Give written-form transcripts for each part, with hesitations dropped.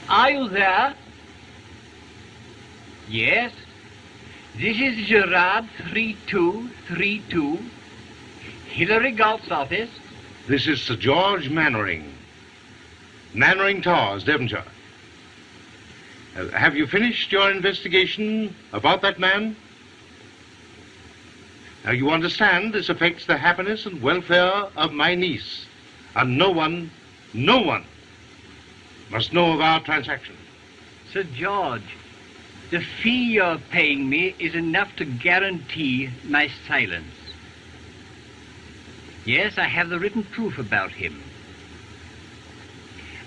Are you there? Yes. This is Gerard 3232. Hillary Golf's office. This is Sir George Mannering. Mannering Towers, Devonshire. Have you finished your investigation about that man? Now, you understand this affects the happiness and welfare of my niece. And no one must know of our transaction. Sir George, the fee you're paying me is enough to guarantee my silence. Yes, I have the written proof about him.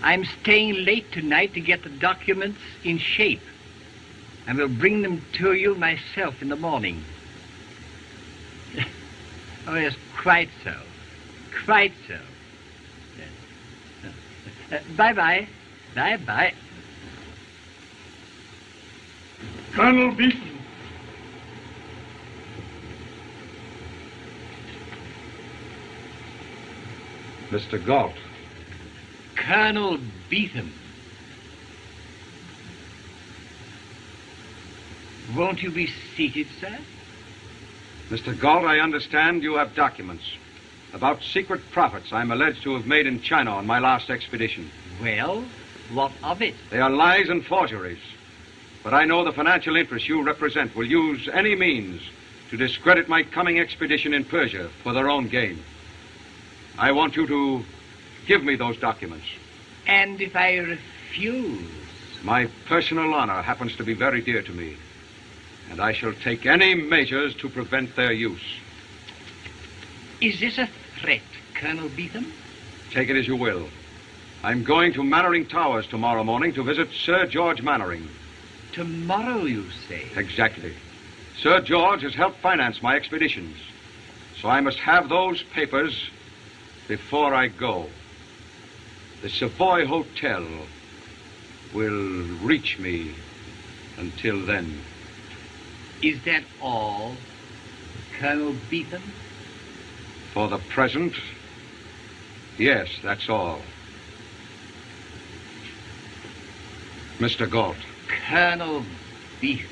I'm staying late tonight to get the documents in shape, and will bring them to you myself in the morning. Oh, yes, quite so. Quite so. Bye-bye. Bye-bye. Colonel Beaton. Mr. Galt. Colonel Beetham. Won't you be seated, sir? Mr. Galt, I understand you have documents about secret profits I'm alleged to have made in China on my last expedition. Well, what of it? They are lies and forgeries. But I know the financial interests you represent will use any means to discredit my coming expedition in Persia for their own gain. I want you to give me those documents. And if I refuse? My personal honor happens to be very dear to me, and I shall take any measures to prevent their use. Is this a threat, Colonel Beetham? Take it as you will. I'm going to Mannering Towers tomorrow morning to visit Sir George Mannering. Tomorrow, you say? Exactly. Sir George has helped finance my expeditions, so I must have those papers before I go. The Savoy Hotel will reach me until then. Is that all, Colonel Beetham? For the present, yes, that's all. Mr. Galt. Colonel Beetham.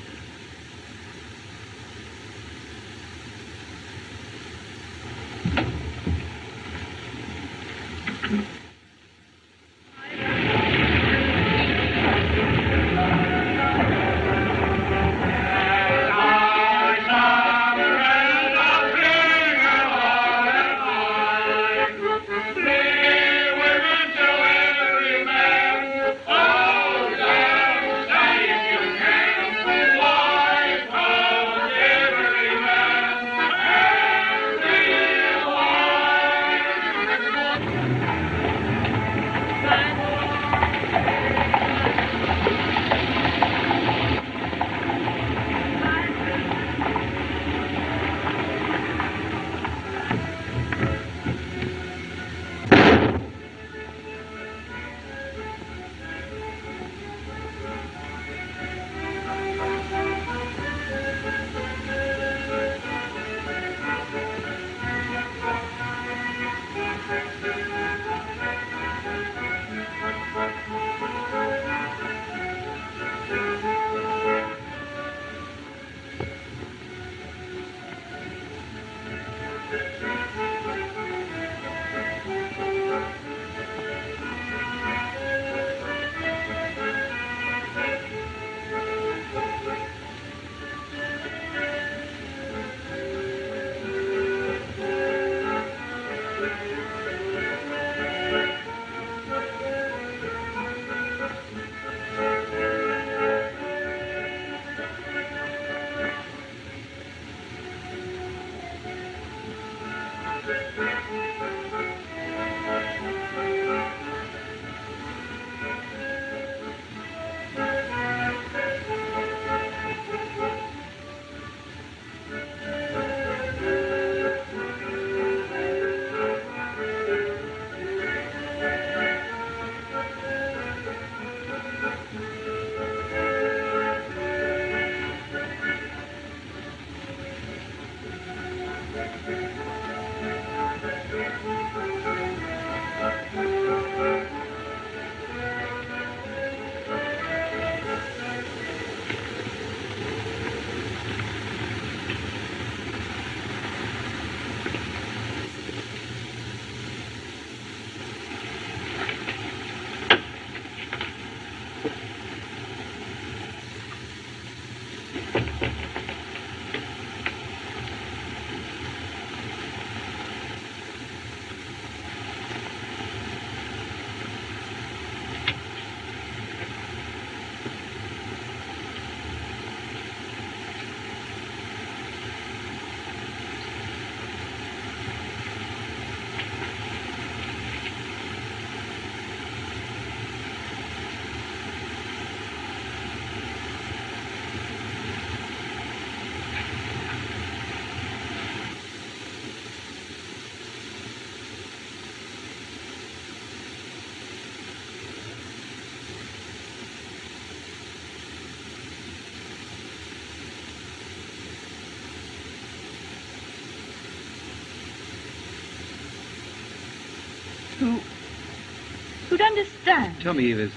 who'd understand. Tell me, Eve,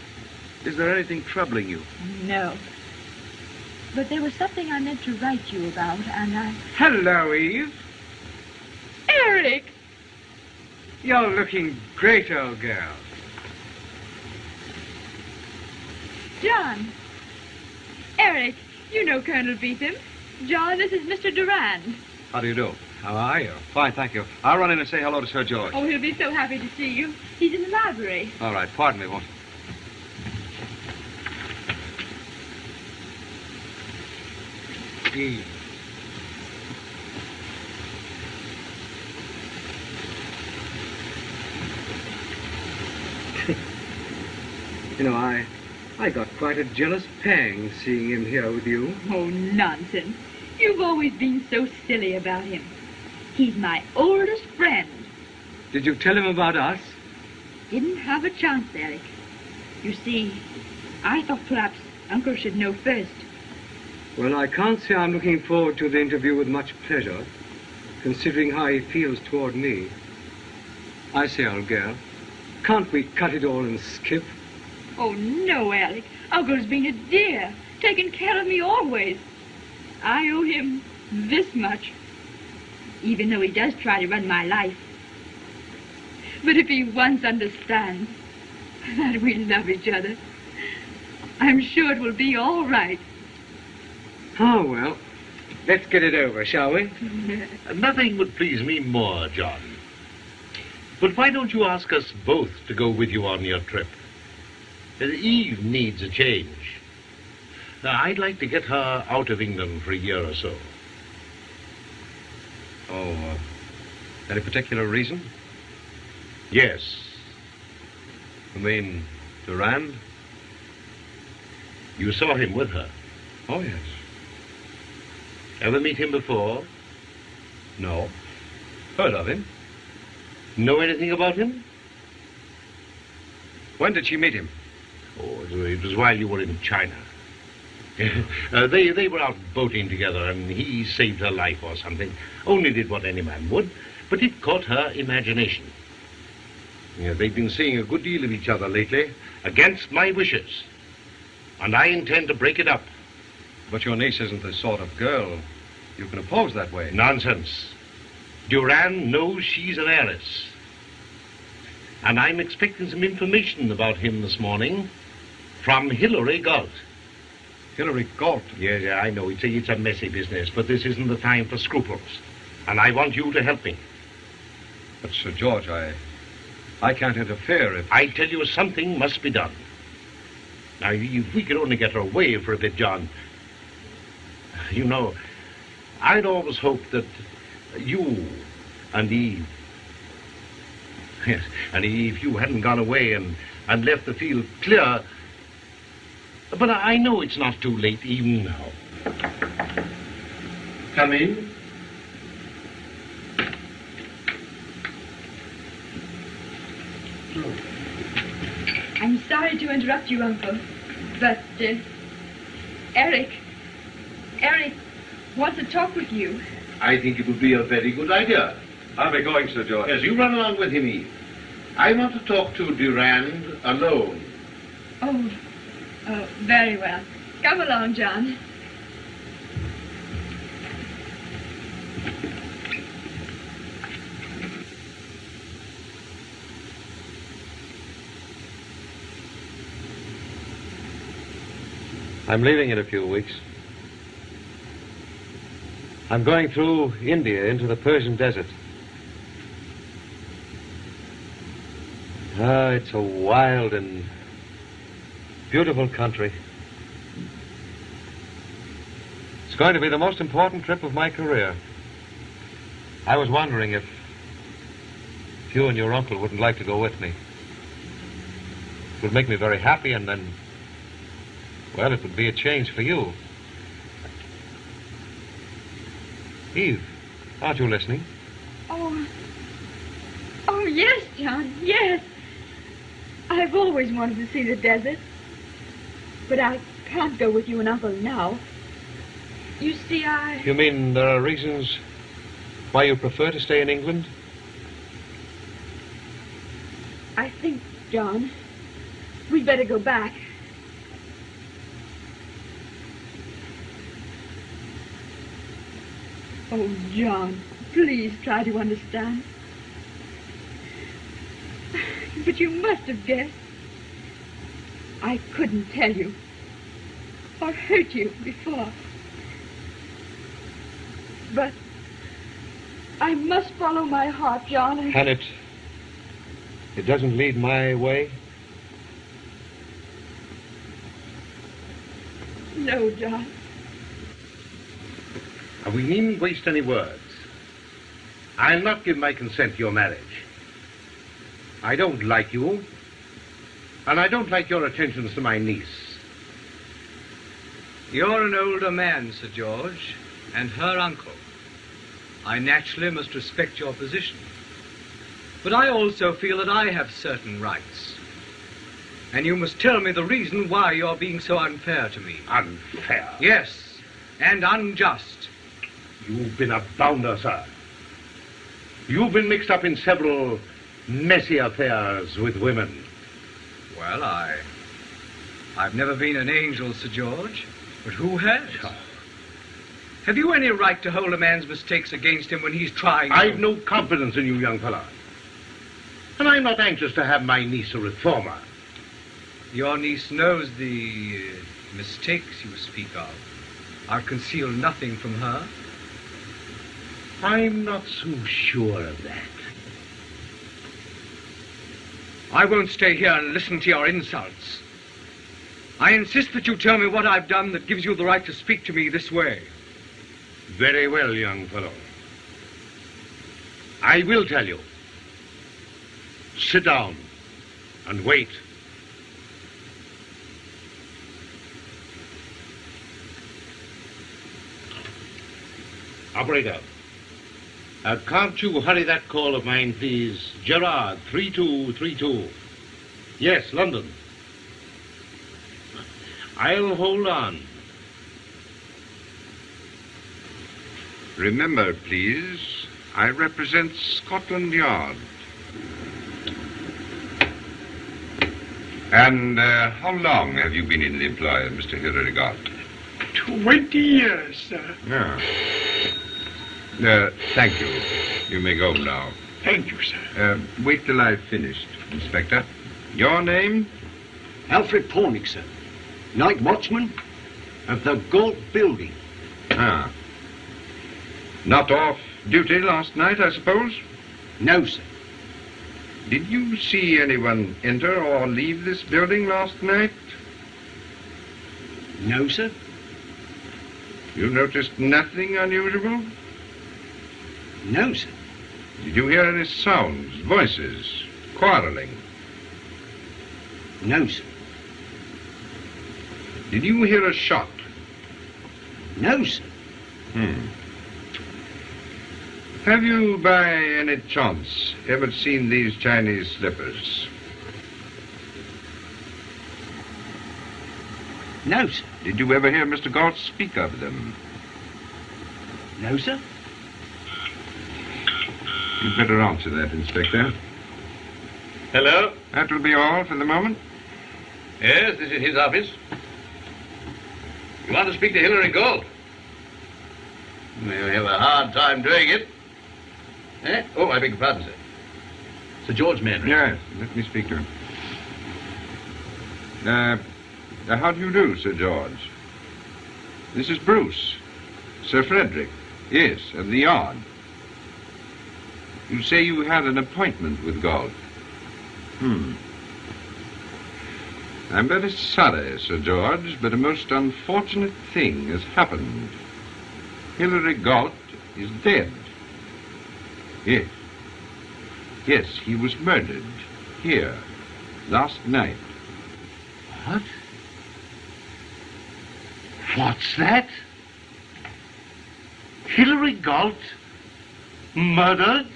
is there anything troubling you? No. But there was something I meant to write you about, and I... Hello, Eve. Eric! You're looking great, old girl. John. Eric, you know Colonel Beetham. John, this is Mr. Durand. How do you do? How are you? Fine, thank you. I'll run in and say hello to Sir George. Oh, he'll be so happy to see you. He's in the library. All right, pardon me, won't Eve. You know, I got quite a jealous pang seeing him here with you. Oh, nonsense. You've always been so silly about him. He's my oldest friend. Did you tell him about us? Didn't have a chance, Eric. You see, I thought perhaps Uncle should know first. Well, I can't say I'm looking forward to the interview with much pleasure, considering how he feels toward me. I say, old girl, can't we cut it all and skip? Oh, no, Alec. Uncle's been a dear, taken care of me always. I owe him this much, even though he does try to run my life. But if he once understands that we love each other, I'm sure it will be all right. Oh, well, let's get it over, shall we? Nothing would please me more, John. But why don't you ask us both to go with you on your trip? Eve needs a change. Now, I'd like to get her out of England for a year or so. Oh, any particular reason? Yes. You mean Durand? You saw him with her. Oh, yes. Ever meet him before? No. Heard of him. Know anything about him? When did she meet him? Oh, it was while you were in China. They were out boating together, and he saved her life or something. Only did what any man would, but it caught her imagination. Yeah, they've been seeing a good deal of each other lately, against my wishes. And I intend to break it up. But your niece isn't the sort of girl you can oppose that way. Nonsense. Durand knows she's an heiress. And I'm expecting some information about him this morning from Hilary Galt. Hilary Galt? Yeah, I know. It's a messy business, but this isn't the time for scruples. And I want you to help me. But, Sir George, I can't interfere if... I tell you, something must be done. Now, if we could only get her away for a bit, John. You know, I'd always hoped that you and Eve... Yes, and if you hadn't gone away and left the field clear... But I know it's not too late even now. Come in. I'm sorry to interrupt you, Uncle, but Eric wants to talk with you. I think it would be a very good idea. I'll be going, Sir George. Yes, you run along with him, Eve. I want to talk to Durand alone. Oh, very well. Come along, John. I'm leaving in a few weeks. I'm going through India into the Persian desert. It's a wild and beautiful country. It's going to be the most important trip of my career. I was wondering if you and your uncle wouldn't like to go with me. It would make me very happy, and then, well, it would be a change for you. Eve, aren't you listening? Oh, yes, John, yes. I've always wanted to see the desert. But I can't go with you and Uncle now. You see, You mean there are reasons why you prefer to stay in England? I think, John, we'd better go back. Oh, John, please try to understand. But you must have guessed. I couldn't tell you or hurt you before. But I must follow my heart, John. And it doesn't lead my way? No, John. We needn't waste any words. I'll not give my consent to your marriage. I don't like you, and I don't like your attentions to my niece. You're an older man, Sir George, and her uncle. I naturally must respect your position. But I also feel that I have certain rights. And you must tell me the reason why you're being so unfair to me. Unfair? Yes, and unjust. You've been a bounder, sir. You've been mixed up in several messy affairs with women. Well, I've never been an angel, Sir George. But who has? Have you any right to hold a man's mistakes against him when he's trying to... I've no confidence in you, young fella. And I'm not anxious to have my niece a reformer. Your niece knows the mistakes you speak of are concealed nothing from her. I'm not so sure of that. I won't stay here and listen to your insults. I insist that you tell me what I've done that gives you the right to speak to me this way. Very well, young fellow. I will tell you. Sit down and wait. Operator, can't you hurry that call of mine, please? Gerard, 3232. Yes, London. I'll hold on. Remember, please, I represent Scotland Yard. And how long have you been in the employ of Mr. Hilary Galt? 20 years, sir. Yeah. Thank you. You may go now. Thank you, sir. Wait till I've finished, Inspector. Your name? Alfred Pornick, sir. Night watchman of the Galt building. Ah. Not off duty last night, I suppose? No, sir. Did you see anyone enter or leave this building last night? No, sir. You noticed nothing unusual? No, sir. Did you hear any sounds, voices, quarreling? No, sir. Did you hear a shot? No, sir. Have you, by any chance, ever seen these Chinese slippers? No, sir. Did you ever hear Mr. Galt speak of them? No, sir. You'd better answer that, Inspector. Hello? That will be all for the moment. Yes, this is his office. You want to speak to Hilary Galt? You have a hard time doing it. Eh? Oh, I beg your pardon, sir. Sir George Manring. Yes, let me speak to him. How do you do, Sir George? This is Bruce. Sir Frederick. Yes, of the Yard. You say you had an appointment with Galt. I'm very sorry, Sir George, but a most unfortunate thing has happened. Hilary Galt is dead. Yes. Yes, he was murdered here last night. What? What's that? Hilary Galt murdered?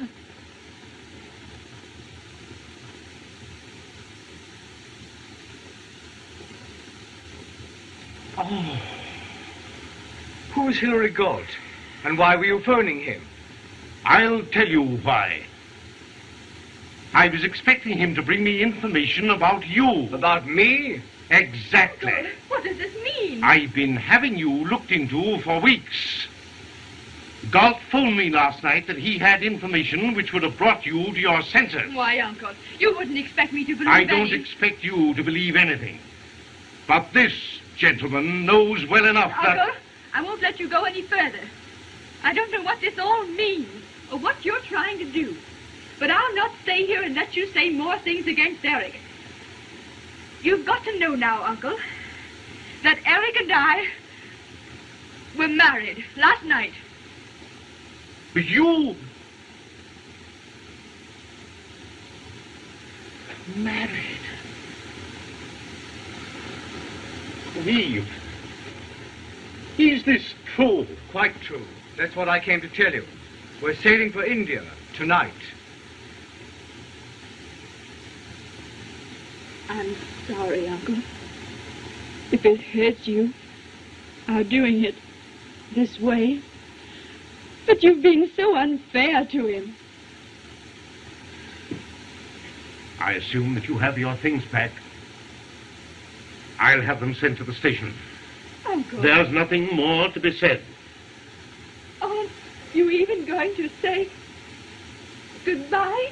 Oh. Who is Hilary Galt? And why were you phoning him? I'll tell you why. I was expecting him to bring me information about you. About me? Exactly. Uncle, what does this mean? I've been having you looked into for weeks. Galt phoned me last night that he had information which would have brought you to your senses. Why, Uncle, you wouldn't expect me to believe I don't any... expect you to believe anything. But this gentleman knows well enough that... Uncle, I won't let you go any further. I don't know what this all means or what you're trying to do. But I'll not stay here and let you say more things against Eric. You've got to know now, Uncle, that Eric and I were married last night. You... Married? Eve. Is this true? Quite true. That's what I came to tell you. We're sailing for India tonight. I'm sorry, Uncle. If it hurts you, our doing it this way. But you've been so unfair to him. I assume that you have your things back. I'll have them sent to the station. Uncle. There's nothing more to be said. Aren't you even going to say goodbye?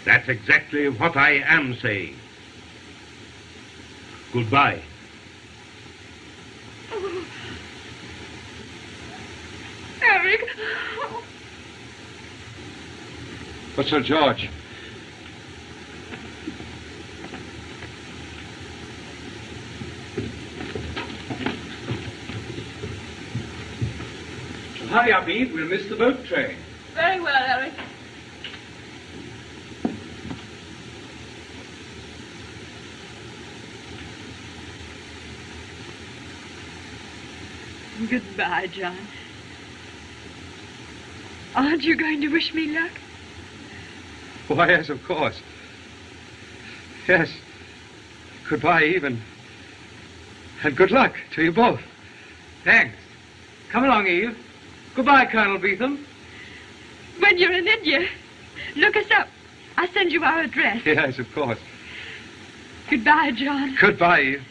That's exactly what I am saying. Goodbye. Oh. Eric. But, Sir George... Hurry up, Eve. We'll miss the boat train. Very well, Eric. Goodbye, John. Aren't you going to wish me luck? Why, yes, of course. Yes. Goodbye, Eve, and good luck to you both. Thanks. Come along, Eve. Goodbye, Colonel Beetham. When you're in India, look us up. I'll send you our address. Yes, of course. Goodbye, John. Goodbye, Eve.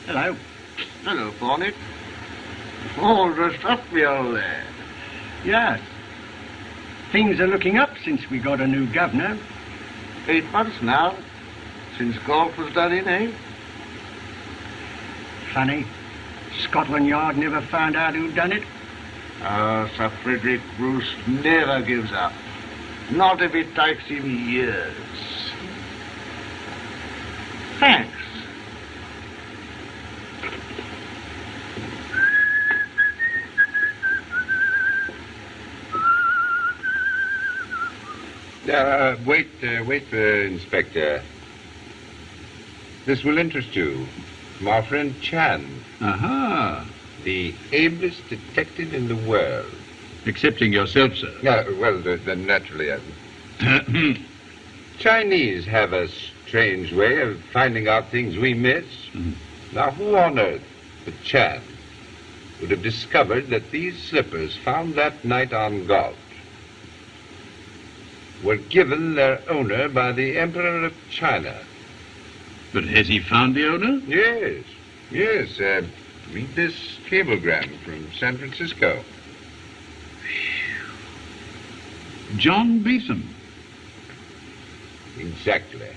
Hello. Hello, Bonnet. All dressed up, the old lad. Yes. Things are looking up since we got a new governor. 8 months now, since Galt was done in, eh? Funny. Scotland Yard never found out who done it. Sir Frederick Bruce never gives up. Not if it takes him years. Thanks. Wait, Inspector. This will interest you. My friend Chan. Aha. The ablest detective in the world. Excepting yourself, sir. Well, then naturally. Chinese have a strange way of finding out things we miss. Now, who on earth but Chan would have discovered that these slippers found that night on Galt were given their owner by the Emperor of China? But has he found the owner? Yes. Read this cablegram from San Francisco. John Beetham. Exactly.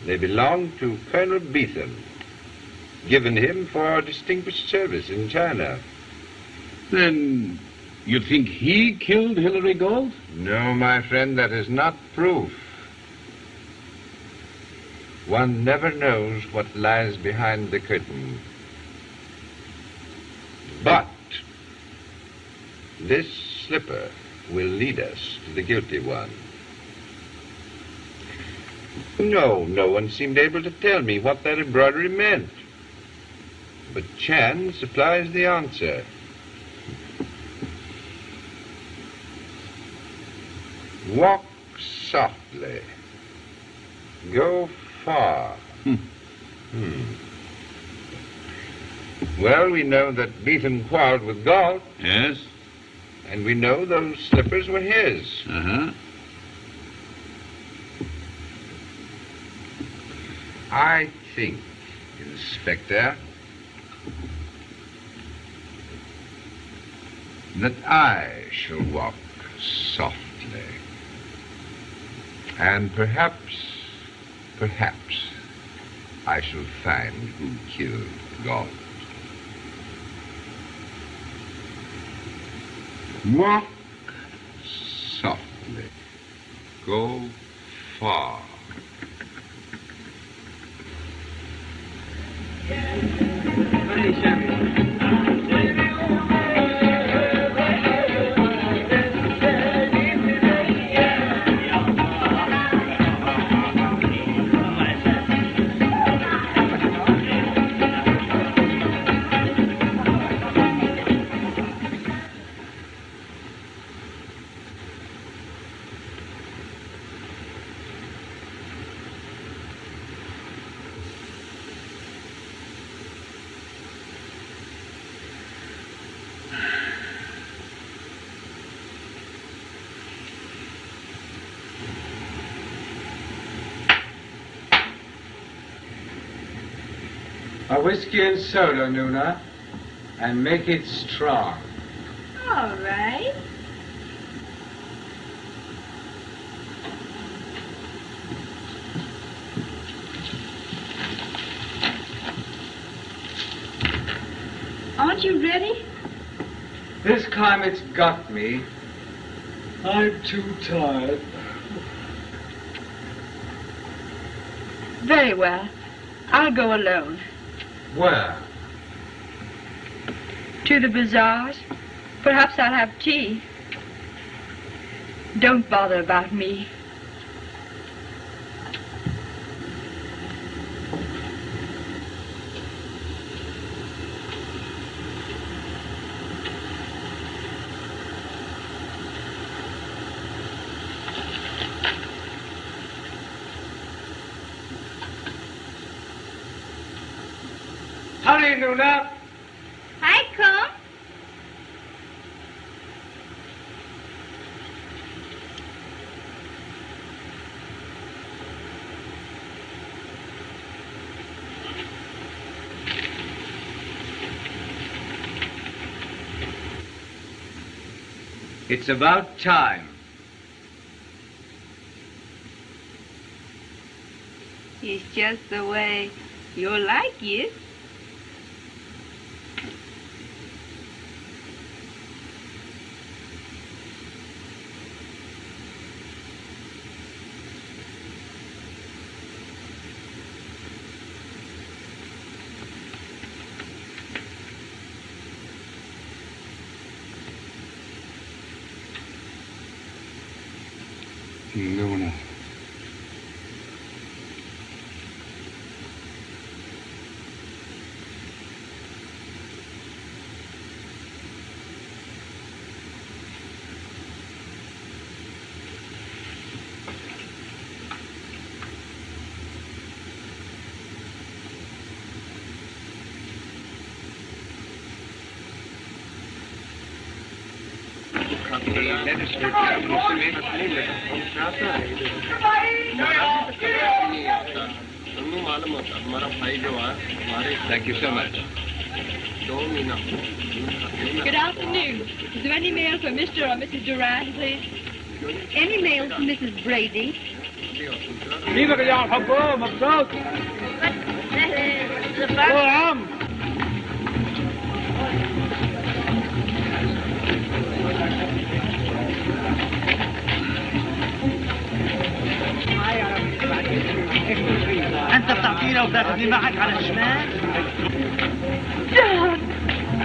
They belong to Colonel Beetham, given him for distinguished service in China. Then you think he killed Hilary Galt? No, my friend, that is not proof. One never knows what lies behind the curtain. But this slipper will lead us to the guilty one. No one seemed able to tell me what that embroidery meant. But chance supplies the answer. Walk softly. Go far. Well, we know that Beetham quarreled with Galt. Yes? And we know those slippers were his. Uh-huh. I think, Inspector, that I shall walk softly. And perhaps I shall find who killed Galt. Walk softly. Go far. A whiskey and soda, Nuna, and make it strong. All right. Aren't you ready? This climate's got me. I'm too tired. Very well. I'll go alone. Where? To the bazaars. Perhaps I'll have tea. Don't bother about me. Hurry, Nuna. I come. It's about time. It's just the way you like it. Luna. Thank you so much. Good afternoon. Is there any mail for Mr. or Mrs. Durand, please? Any mail for Mrs. Brady? أنت بتعطينا وبتاخذني معك على الشمال؟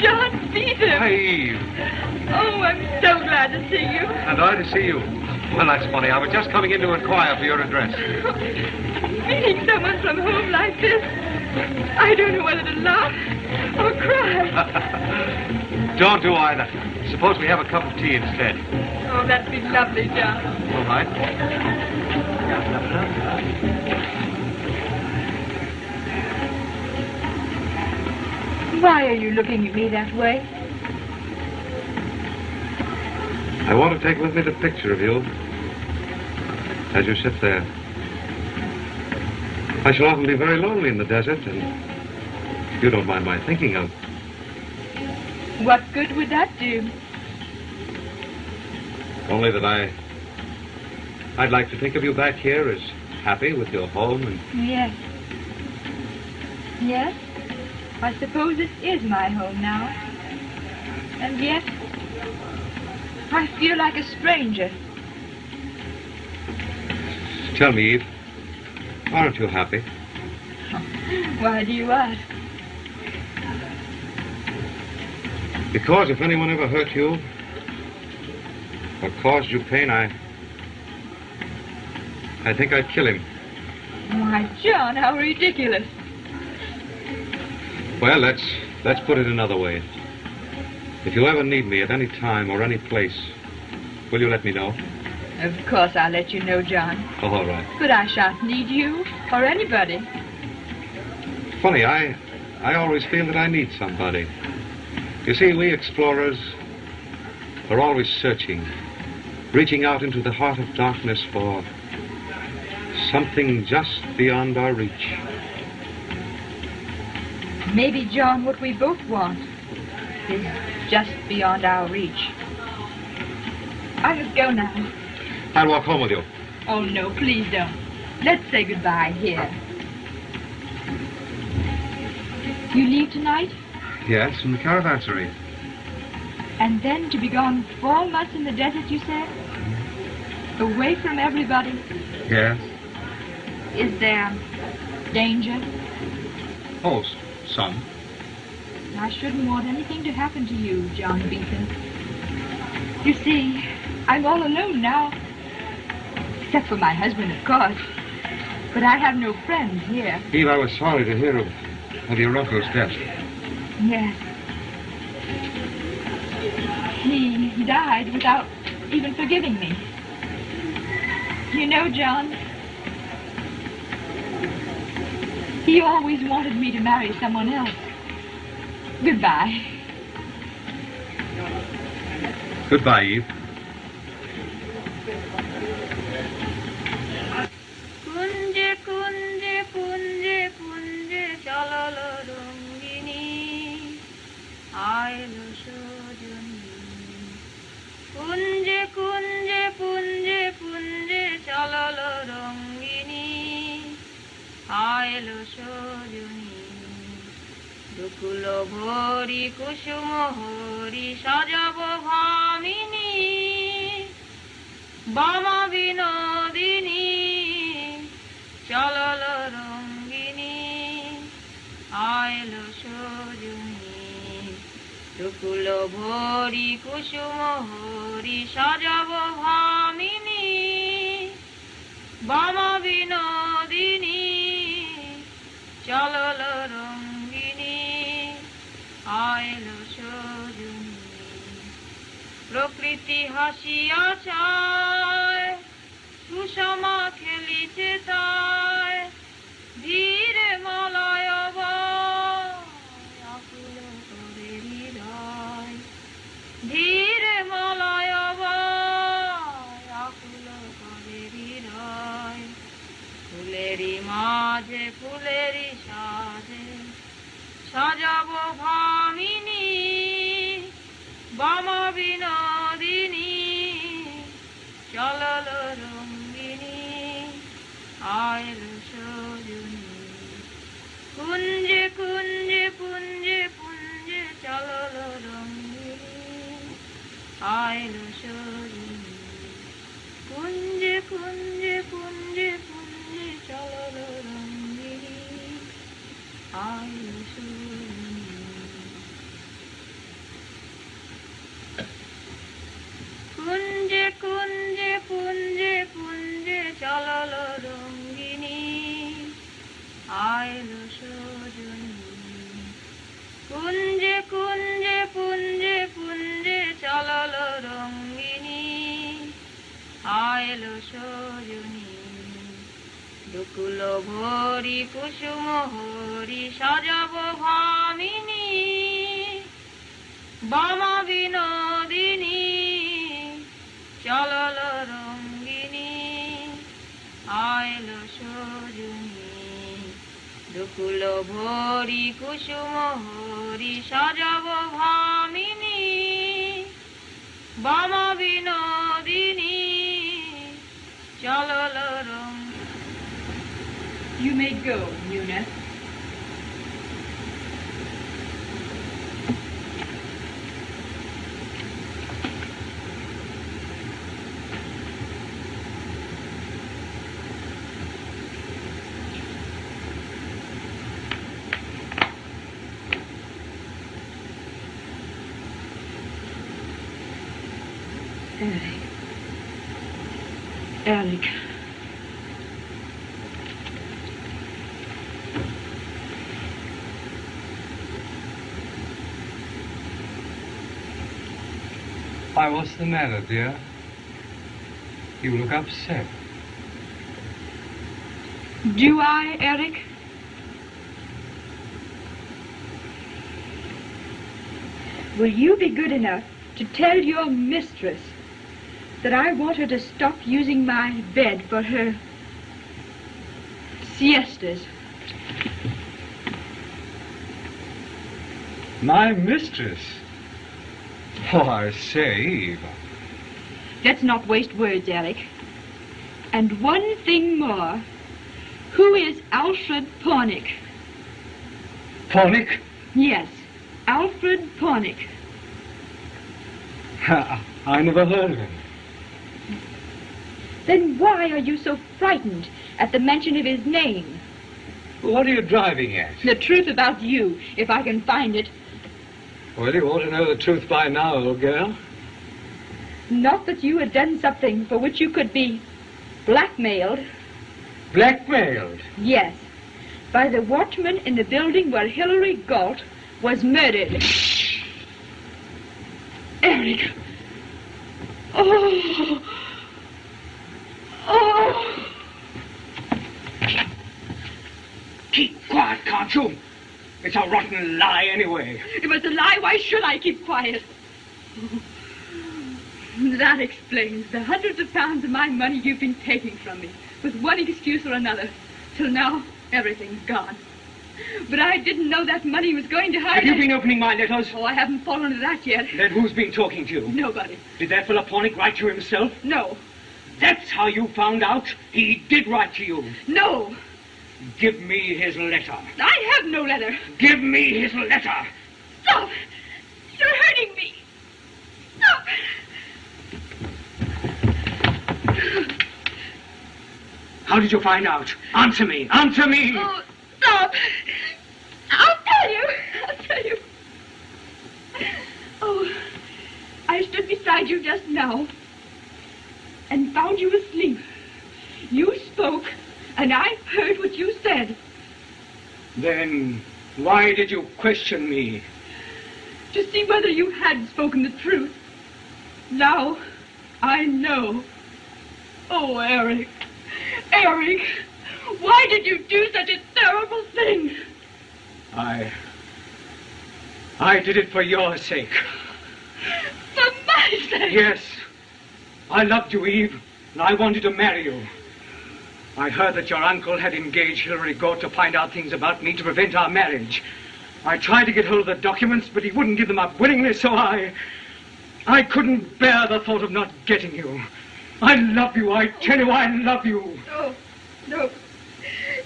John Beetham! Hey, Oh, I'm so glad to see you. and I to see you. Well, that's funny. I was just coming in to inquire for your address. Meeting someone from home like this, I don't know whether to laugh or cry. Don't do either. Suppose we have a cup of tea instead. Oh, that'd be lovely, John. All right. Why are you looking at me that way? I want to take with me the picture of you as you sit there. I shall often be very lonely in the desert, and you don't mind my thinking of. What good would that do? Only that I'd like to think of you back here as happy with your home and... Yes. Yes? I suppose this is my home now. And yet, I feel like a stranger. Tell me, Eve, aren't you happy? Why do you ask? Because if anyone ever hurt you or caused you pain, I think I'd kill him. Why, John, how ridiculous. Well, let's put it another way. If you ever need me at any time or any place, will you let me know? Of course I'll let you know, John. Oh, all right. But I shan't need you or anybody. Funny, I always feel that I need somebody. You see, we explorers are always searching, reaching out into the heart of darkness for something just beyond our reach. Maybe, John, what we both want is just beyond our reach. I must go now. I'll walk home with you. Oh, no, please don't. Let's say goodbye here. You leave tonight? Yes, from the caravansary. And then to be gone 4 months in the desert, you said? Away from everybody? Yes. Is there danger? Oh, some. I shouldn't want anything to happen to you, John Beeson. You see, I'm all alone now. Except for my husband, of course. But I have no friends here. Eve, I was sorry to hear of your uncle's death. Yes. He died without even forgiving me. You know, John, he always wanted me to marry someone else. Goodbye. Goodbye, Eve. Kunje, kunje, kunje, kunje, chalalo rongini, ailo sojoni. Kunje, kunje, kunje, kunje, chalalo rongini, ailo sojoni. Dukulo bhori kusumo hori sajabo bhamini, bama binodini, chalalo rongini, ailo sojoni. Dukulo bhori kusumo hori sajabo bhamini, bama binodini, chalalo rongini, ailo sojoni. Prokriti hasiya chaয়, Sushma খেলিছে তাই, ধীরে মলয় আকুল করে হৃদয়, ধীরে মলয় আকুল করে হৃদয়। ফুলেরই মাঝে ফুলেরই সাজে সাজাবো ভামিনী, বামা বিনোদিনী, চললো রঙ্গিনী, আইলো সজনী। কুঞ্জে কুঞ্জে পুঞ্জে পুঞ্জে চললো রঙ্গিনী, আইলো সজনী। কুঞ্জে কুঞ্জে পুঞ্জে পুঞ্জে চললো রঙ্গিনী, আইলো সজনী। কুঞ্জে কুঞ্জে পুঞ্জে পুঞ্জে চললো রঙ্গিনী, আইলো সজনী। সজব ভামিনী বাম বিনোদিনী চলল রঙ্গিনী আইল সজনী দুকুল ভরি কুসুম হরি সজব ভামিনী বাম বিনোদিনী চলল রঙ্গিনী. You may go, Eunice. Alec. Why, what's the matter, dear? You look upset. Do I, Eric? Will you be good enough to tell your mistress that I want her to stop using my bed for her siestas? My mistress? Oh, I say, Eve. Let's not waste words, Alec. And one thing more. Who is Alfred Pornick? Pornick? Yes, Alfred Pornick. I never heard of him. Then why are you so frightened at the mention of his name? What are you driving at? The truth about you, if I can find it. Well, you ought to know the truth by now, old girl. Not that you had done something for which you could be blackmailed. Blackmailed? Yes, by the watchman in the building where Hilary Galt was murdered. Eric. Oh. Oh. Keep quiet, can't you? It's a rotten lie anyway. If it's a lie, why should I keep quiet? That explains the hundreds of pounds of my money you've been taking from me, with one excuse or another. Till now, everything's gone. But I didn't know that money was going to hide. Have you been opening my letters? Oh, I haven't fallen to that yet. Then who's been talking to you? Nobody. Did that fellow Pornick write to you himself? No. That's how you found out he did write to you. No. Give me his letter. I have no letter. Give me his letter. Stop! You're hurting me. Stop! How did you find out? Answer me. Answer me. Oh, stop. I'll tell you. I'll tell you. Oh, I stood beside you just now and found you asleep. You spoke, and I heard what you said. Then why did you question me? To see whether you had spoken the truth. Now, I know. Oh, Eric. Eric, why did you do such a terrible thing? I did it for your sake. For my sake? Yes. I loved you, Eve, and I wanted to marry you. I heard that your uncle had engaged Hilary Galt to find out things about me to prevent our marriage. I tried to get hold of the documents, but he wouldn't give them up willingly, so I couldn't bear the thought of not getting you. I love you, I tell you, I love you. No, no.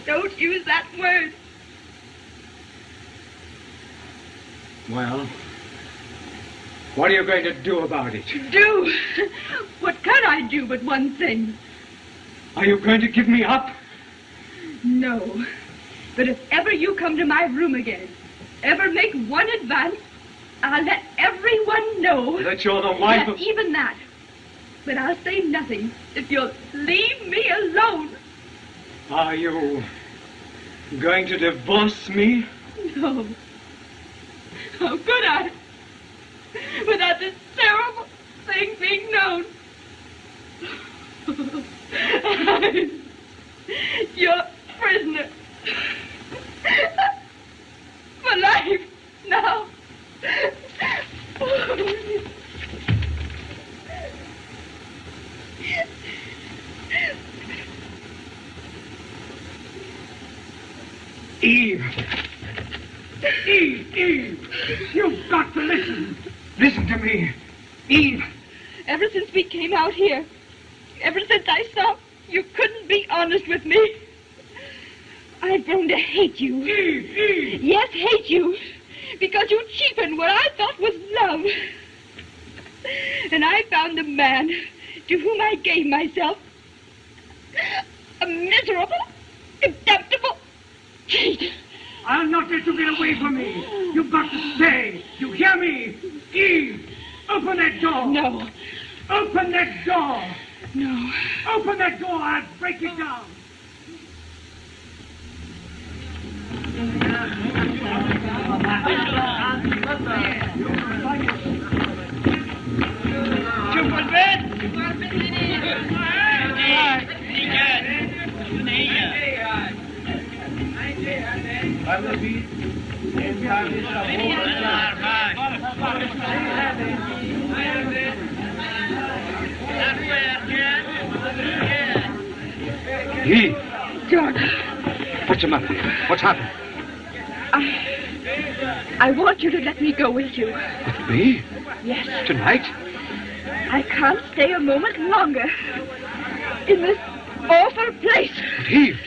Don't use that word. Well, what are you going to do about it? Do? What can I do but one thing? Are you going to give me up? No. But if ever you come to my room again, ever make one advance, I'll let everyone know that you're the wife of... Even that. But I'll say nothing if you'll leave me alone. Are you going to divorce me? No. How could I? Without this terrible thing being known. I'm your prisoner. Listen to me. Eve. Ever since we came out here, ever since I saw you couldn't be honest with me, I've grown to hate you. Eve! Yes, hate you. Because you cheapened what I thought was love. And I found a man to whom I gave myself. A miserable, contemptible cheat. I'll not let you get away from me. You've got to stay. You hear me? Eve, open that door. No. Open that door. No. Open that door. I'll break it down. Eve, John, what's the matter? What's happened? I want you to let me go with you. With me? Yes. Tonight? I can't stay a moment longer in this awful place. But Eve,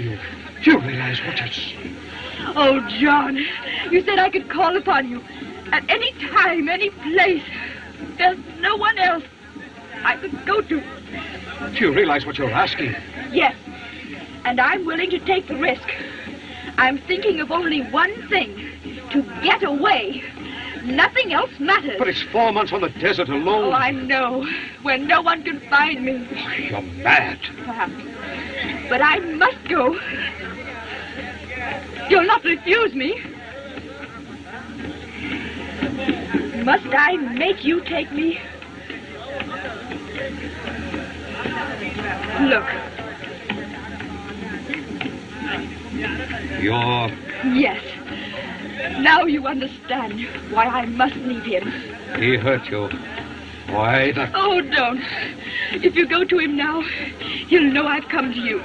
do you realize what it's... Oh, John, you said I could call upon you at any time, any place. There's no one else I could go to. Do you realize what you're asking? Yes, and I'm willing to take the risk. I'm thinking of only one thing, to get away. Nothing else matters. But it's 4 months on the desert alone. Oh, I know, when no one can find me. Oh, you're mad. Perhaps. But I must go. You'll not refuse me. Must I make you take me? Look. You're... Yes. Now you understand why I must leave him. He hurt you. Why, that... Oh, don't. If you go to him now, he'll know I've come to you.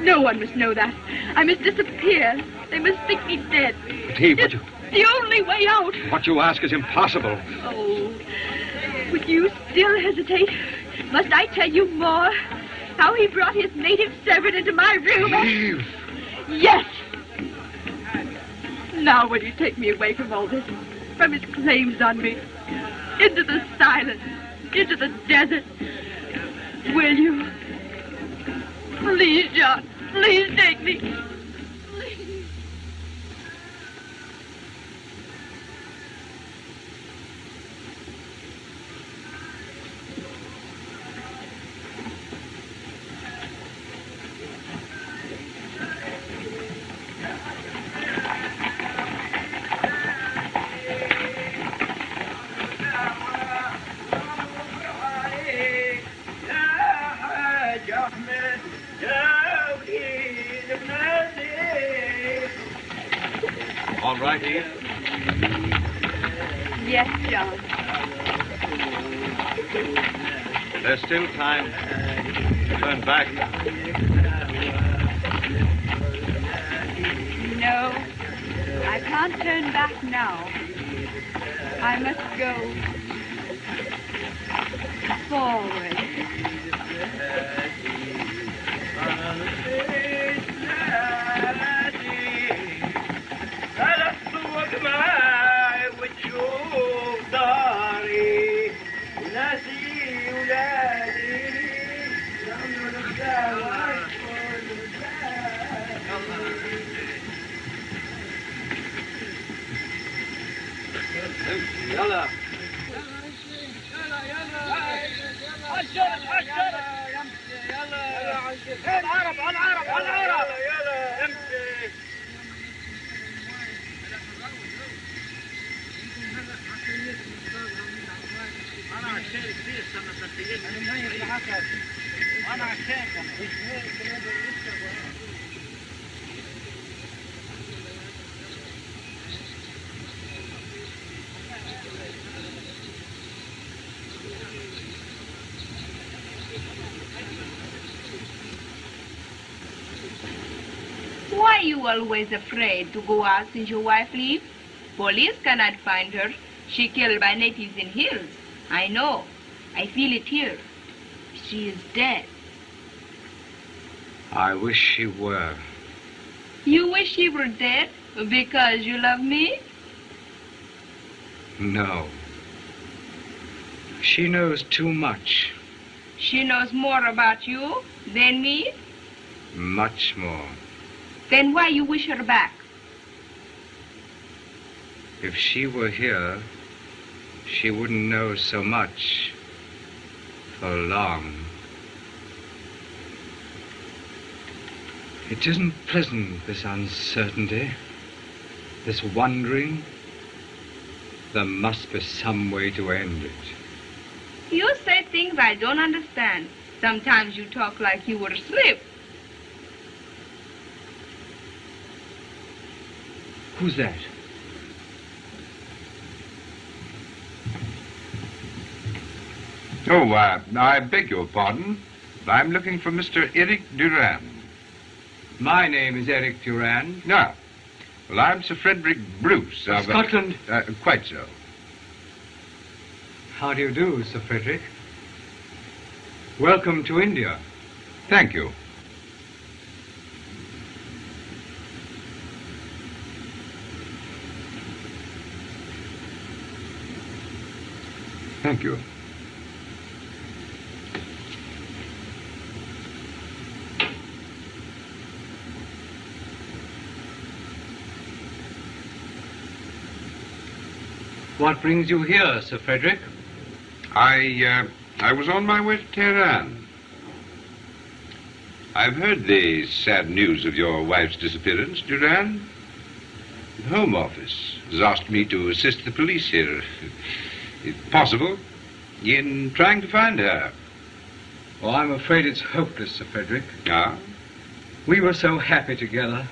No one must know that. I must disappear. They must think me dead. But Eve, what you... The only way out. What you ask is impossible. Oh, would you still hesitate? Must I tell you more? How he brought his native servant into my room? Eve! Yes! Now will you take me away from all this? From his claims on me? Into the silence? Into the desert? Will you? Please, John. Please take me. Please. All right, Eve? Yes, John. There's still time. Turn back. No, I can't turn back now. I must go forward. يلا العرب العرب العرب يلا امشي انا عشان كثير سنه تخيل انا ميت العسل انا عشان Why are you always afraid to go out since your wife leaves? Police cannot find her. She killed by natives in hills. I know. I feel it here. She is dead. I wish she were. You wish she were dead because you love me? No. She knows too much. She knows more about you than me? Much more. Then why you wish her back? If she were here, she wouldn't know so much for long. It isn't pleasant, this uncertainty, this wondering. There must be some way to end it. You say things I don't understand. Sometimes you talk like you were asleep. Who's that? Oh, I beg your pardon. I'm looking for Mr. Eric Durand. My name is Eric Durand. No. Well, I'm Sir Frederick Bruce of... Scotland? Quite so. How do you do, Sir Frederick? Welcome to India. Thank you. Thank you. What brings you here, Sir Frederick? I was on my way to Tehran. I've heard the sad news of your wife's disappearance, Durand. The Home Office has asked me to assist the police here, if possible, in trying to find her. Oh, I'm afraid it's hopeless, Sir Frederick. Ah? We were so happy together.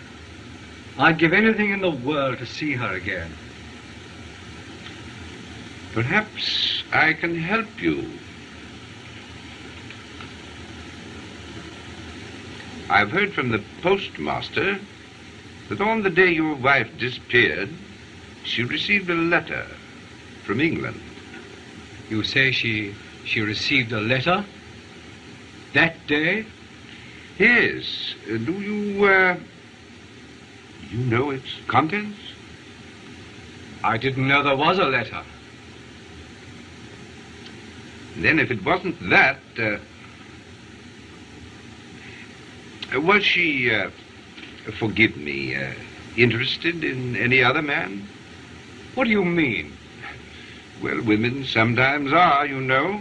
I'd give anything in the world to see her again. Perhaps I can help you. I've heard from the postmaster that on the day your wife disappeared, she received a letter from England. You say she received a letter? That day? Yes. Do you know its contents? I didn't know there was a letter. Then if it wasn't that, was she, forgive me, interested in any other man? What do you mean? Well, women sometimes are, you know.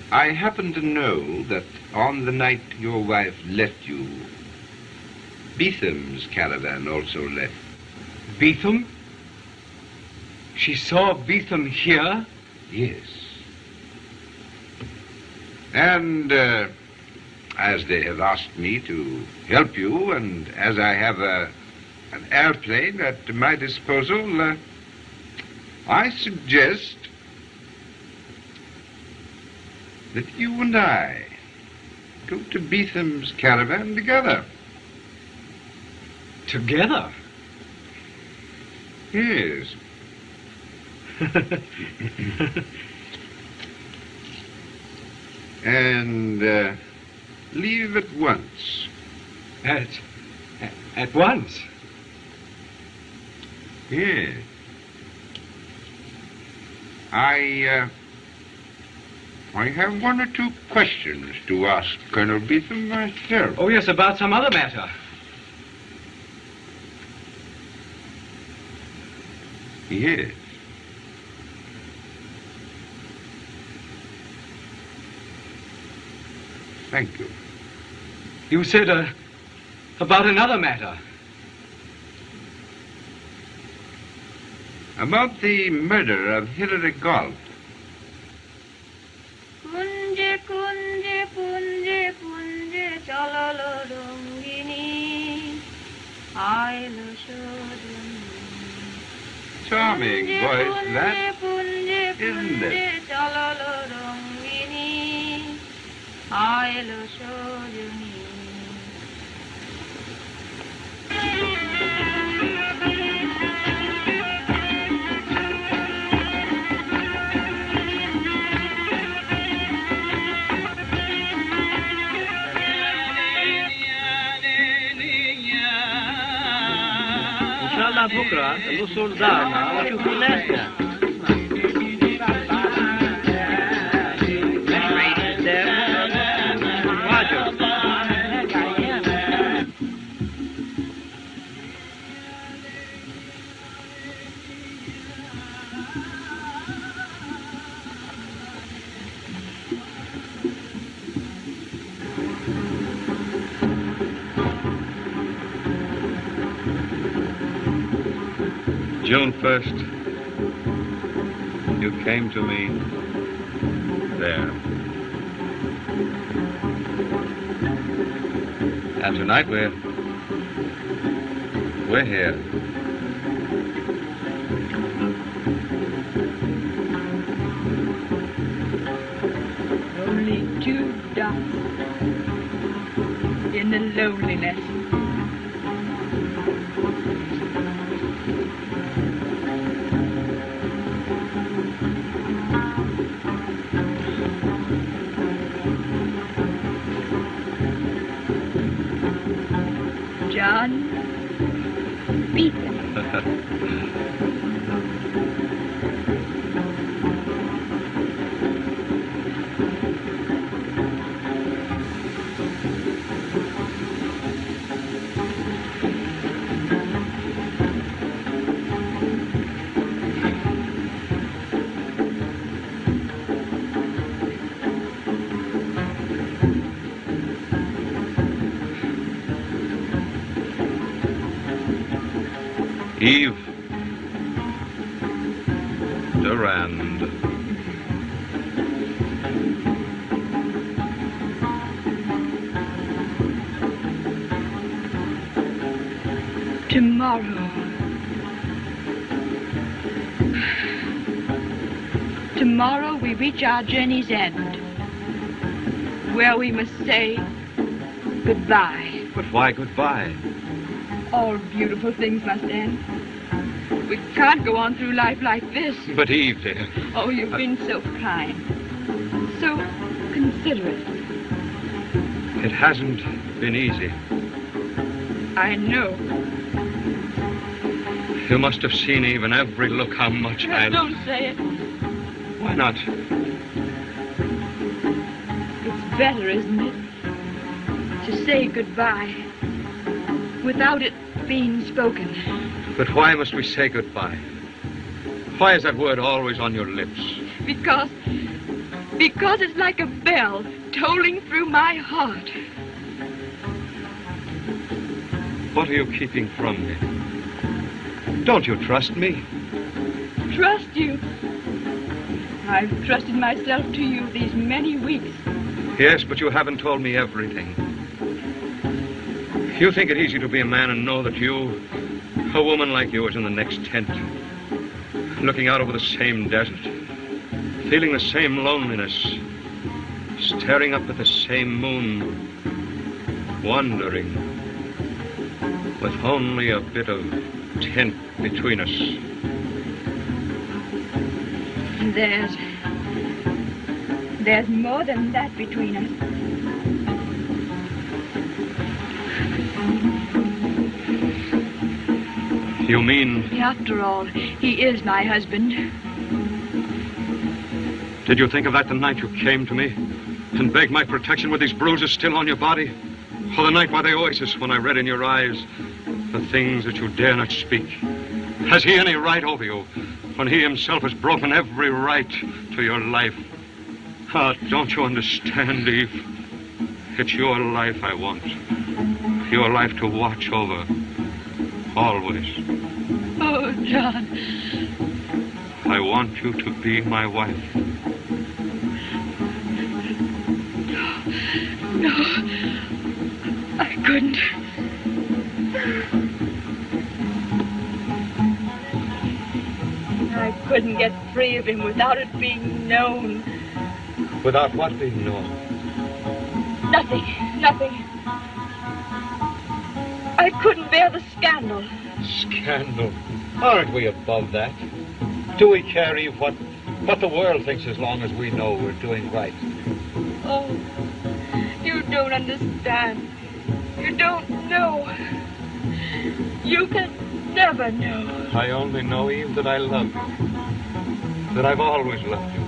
I happen to know that on the night your wife left you, Beetham's caravan also left. Beetham? She saw Beetham here? Yes. And as they have asked me to help you, and as I have an airplane at my disposal, I suggest that you and I go to Beetham's caravan together. Together? Yes. And leave at once. At once? Yes. I have one or two questions to ask Colonel Beetham myself. Oh, yes, about some other matter. Yes. Thank you. You said about another matter. About the murder of Hilary Galt. Kunje kunje punje punje chalalo rongini ailo shoduni. Charming voice, that, Punje isn't it? punje chalalo rongini ailo shoduni. lo Solzana, la Cucunesca. June 1st, you came to me there. And tonight we're here. Only two dots in the loneliness. John, beat them. Eve Durand. Tomorrow we reach our journey's end, where we must say goodbye. But why goodbye? All beautiful things must end. We can't go on through life like this. But Eve, dear. Oh, you've been so kind, so considerate. It hasn't been easy. I know. You must have seen, Eve, in every look how much I... Don't say it. Why not? It's better, isn't it, to say goodbye without it being spoken. But why must we say goodbye? Why is that word always on your lips? Because it's like a bell tolling through my heart. What are you keeping from me? Don't you trust me? Trust you? I've trusted myself to you these many weeks. Yes, but you haven't told me everything. You think it easy to be a man and know that you, a woman like you, is in the next tent, looking out over the same desert, feeling the same loneliness, staring up at the same moon, wondering, with only a bit of tent between us. There's more than that between us. You mean... After all, he is my husband. Did you think of that the night you came to me and begged my protection with these bruises still on your body? Or the night by the oasis when I read in your eyes the things that you dare not speak? Has he any right over you when he himself has broken every right to your life? Ah, don't you understand, Eve? It's your life I want. Your life to watch over. Always. Oh, John. I want you to be my wife. No. I couldn't. I couldn't get free of him without it being known. Without what being known? Nothing. I couldn't bear the scandal. Scandal? Aren't we above that? Do we care, Eve, what the world thinks as long as we know we're doing right? Oh, you don't understand. You don't know. You can never know. I only know, Eve, that I love you. That I've always loved you.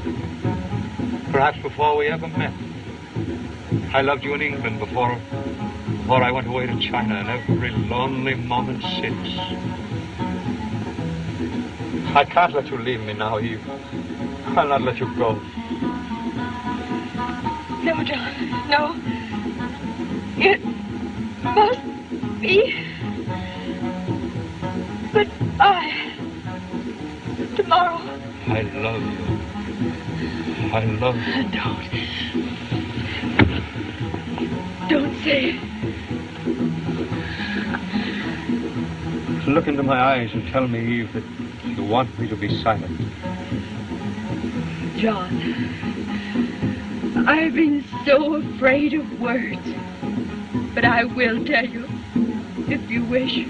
Perhaps before we ever met. I loved you in England before I went away to China, and every lonely moment since. I can't let you leave me now, Eve. I'll not let you go. No, John, no. It must be goodbye. Tomorrow. I love you. I love you. Don't say it. Look into my eyes and tell me, Eve, that you want me to be silent. John, I've been so afraid of words. But I will tell you, if you wish.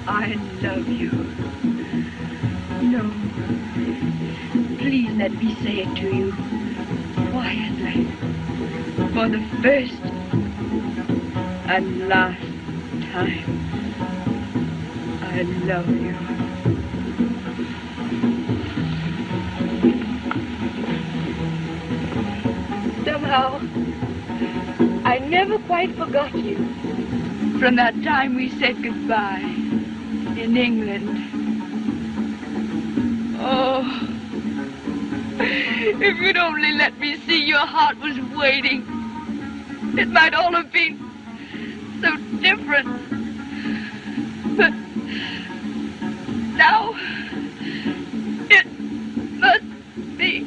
I love you. No. Please let me say it to you quietly. For the first and last time. I love you. Somehow, I never quite forgot you. From that time we said goodbye in England. Oh, if you'd only let me see your heart was waiting, it might all have been so different. But now, it must be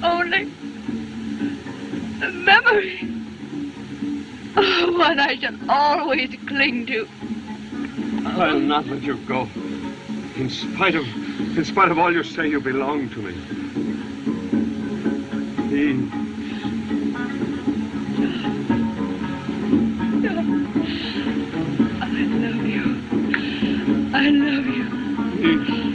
only a memory. Oh, one I shall always cling to. I'll not let you go. In spite of all you say, you belong to me. Eve. I love you. I love you. Eve.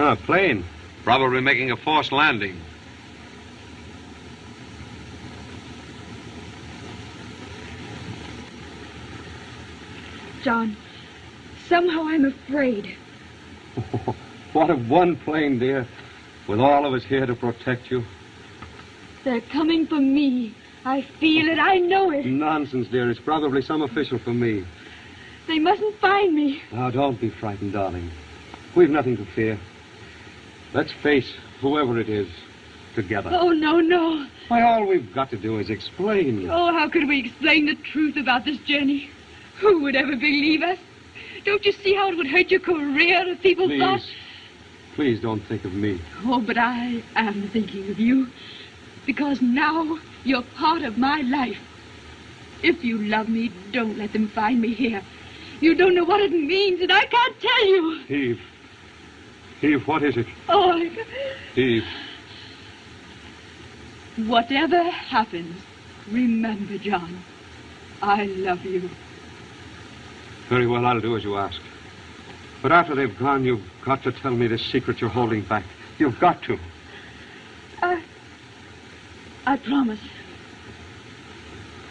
Ah, plane. Probably making a forced landing. John, somehow I'm afraid. What of one plane, dear, with all of us here to protect you? They're coming for me. I feel it. I know it. Nonsense, dear. It's probably some official for me. They mustn't find me. Now, don't be frightened, darling. We've nothing to fear. Let's face whoever it is together. Oh, no, no. Why, all we've got to do is explain. Oh, how could we explain the truth about this journey? Who would ever believe us? Don't you see how it would hurt your career if people thought... Please don't think of me. Oh, but I am thinking of you. Because now you're part of my life. If you love me, don't let them find me here. You don't know what it means, and I can't tell you. Eve. Eve, what is it? Oh, Eve. Whatever happens, remember, John, I love you. Very well, I'll do as you ask. But after they've gone, you've got to tell me the secret you're holding back. You've got to. I promise.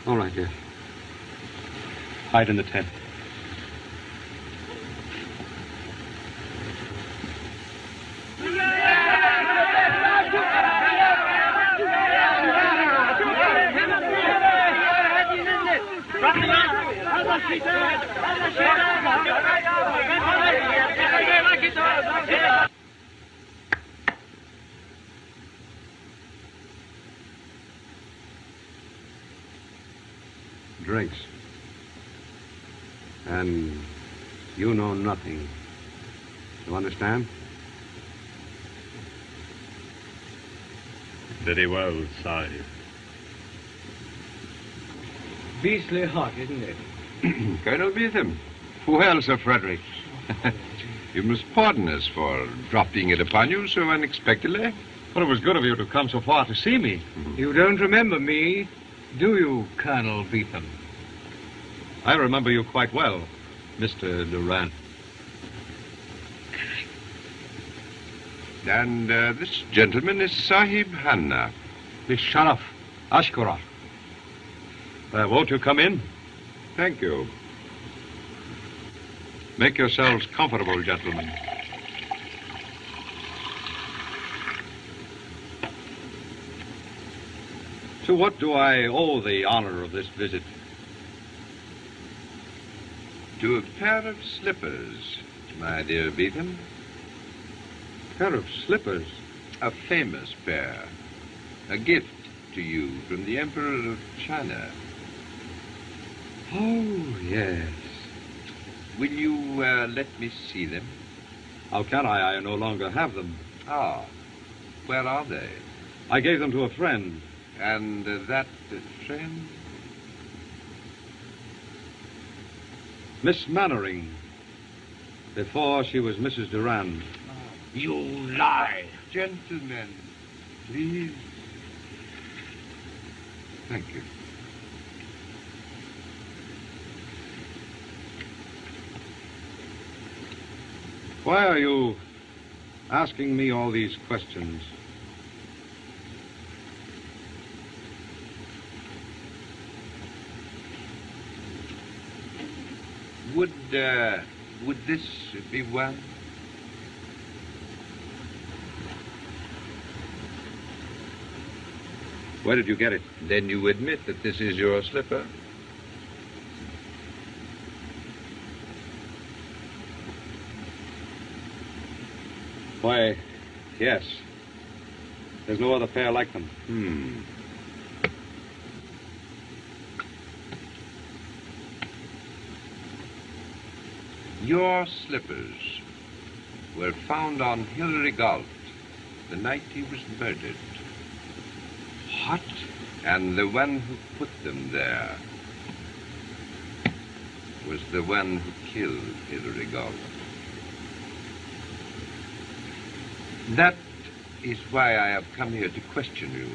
All right, dear. Hide in the tent. Drinks. And you know nothing. You understand? Very well, Sahib. Beastly hot, isn't it? Colonel Beetham. Well, Sir Frederick. You must pardon us for dropping it upon you so unexpectedly. Well, it was good of you to come so far to see me. You don't remember me, do you, Colonel Beetham? I remember you quite well, Mr. Durant. And this gentleman is Sahib Hanna. The Sharaf, Ashkura. Won't you come in? Thank you. Make yourselves comfortable, gentlemen. To what do I owe the honor of this visit? To a pair of slippers, my dear Beetham. Pair of slippers? A famous pair. A gift to you from the Emperor of China. Oh, yes. Will you let me see them? How can I? I no longer have them. Ah, where are they? I gave them to a friend. And that friend? Miss Mannering. Before she was Mrs. Durand. You lie. Gentlemen, please. Thank you. Why are you asking me all these questions? Would this be well? Where did you get it? Then you admit that this is your slipper? Why, yes. There's no other pair like them. Your slippers were found on Hilary Galt the night he was murdered. What? And the one who put them there was the one who killed Hilary Galt. That is why I have come here to question you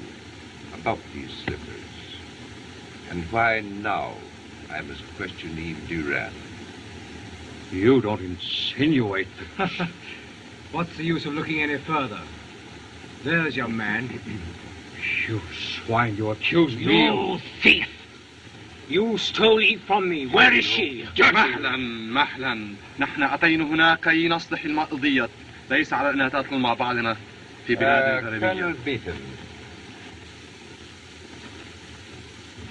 about these slippers. And why now I must question Eve Durand. You don't insinuate that... What's the use of looking any further? There's your man. You swine, you accuse me of... You thief! You stole Eve from me. Where is she? مهلا نحن أتينا هنا كي نصلح القضية ليس على أنها تدخل مع بعضنا في بلاد غربية. Colonel Beetham,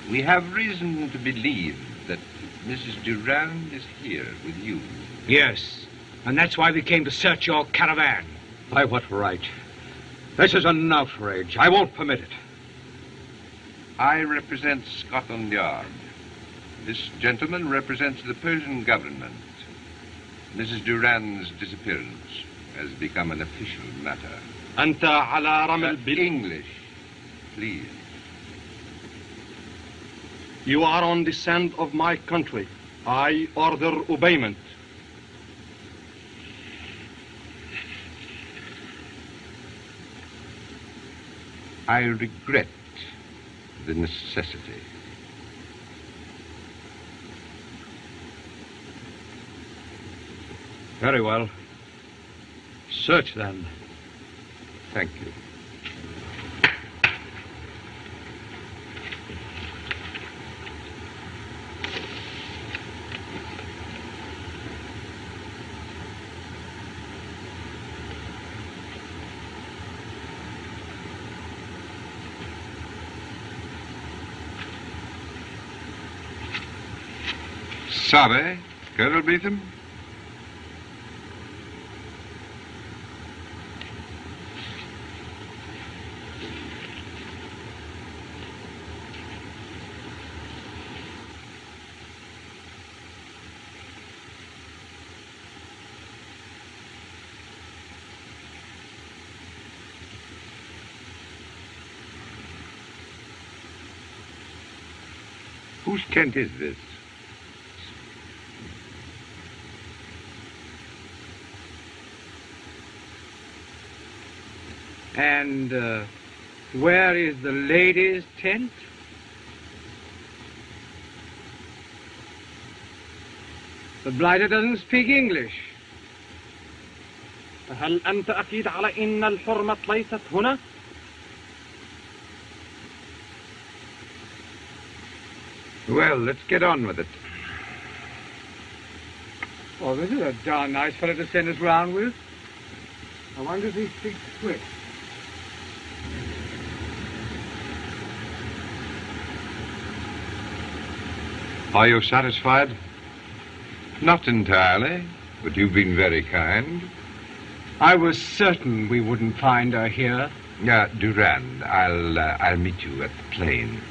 we have reason to believe that Mrs. Durand is here with you. Yes, and that's why we came to search your caravan. By what right? This is an outrage. I won't permit it. I represent Scotland Yard. This gentleman represents the Persian government. Mrs. Durand's disappearance has become an official matter. أنت على رمل English, please. You are on the sand of my country. I order obeyment. I regret the necessity. Very well. Search, then. Thank you. Sabe, Colonel Beetham? Whose tent is this? And where is the ladies' tent? The blighter doesn't speak English. هل أنت أكيد على إن الحرمة ليست هنا؟ Well, let's get on with it. Oh, this is a darn nice fellow to send us round with. I wonder if he speaks Swiss. Are you satisfied? Not entirely, but you've been very kind. I was certain we wouldn't find her here. Durand, I'll meet you at the plane.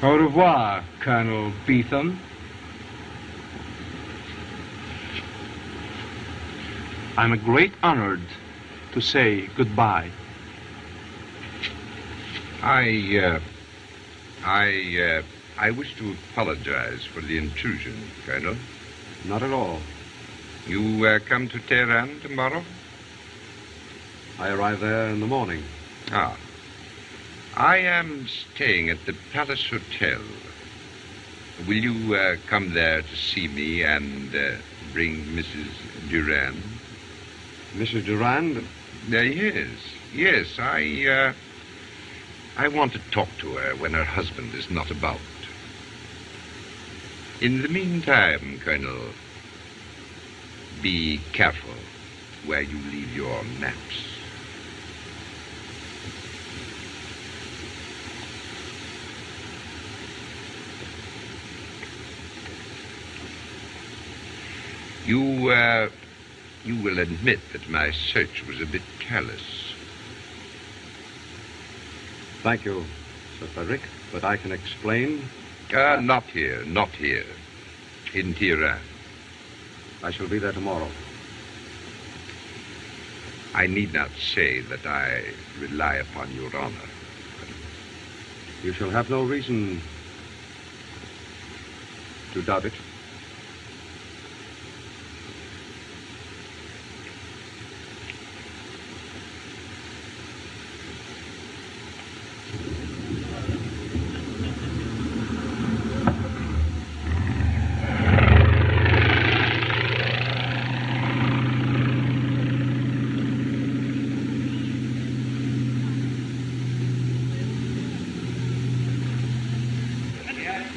Au revoir, Colonel Beetham. I'm a great honored to say goodbye. I wish to apologize for the intrusion, Colonel. Not at all. You come to Tehran tomorrow? I arrive there in the morning. Ah. I am staying at the Palace Hotel. Will you come there to see me and bring Mrs. Durand? Mrs. Durand? Yes. I want to talk to her when her husband is not about. In the meantime, Colonel, be careful where you leave your maps. You will admit that my search was a bit careless. Thank you, Sir Frederick, but I can explain. Not here. In Tehran. I shall be there tomorrow. I need not say that I rely upon your honor. You shall have no reason to doubt it.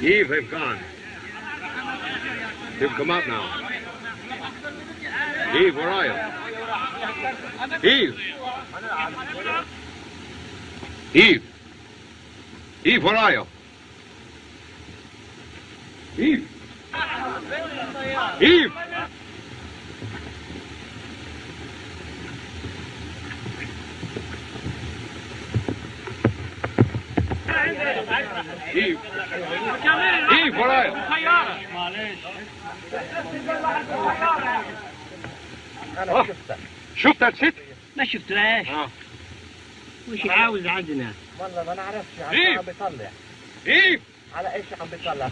Eve, they've gone. They've come out now. Eve, where are you? Eve! Eve! Eve, where are you? Eve! Eve! Eve! Eve, where are you? شفتها ست؟ ما شفتهاش. وش عاوز عندنا؟ والله ما نعرفش على ايش عم بيطلع. ايف! على ايش عم بيطلع؟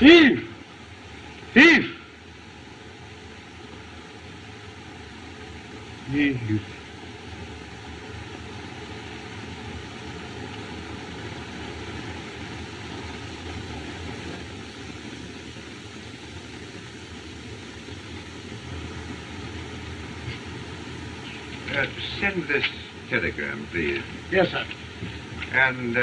ايف! ايف! ايف! Send this telegram, please. Yes, sir. And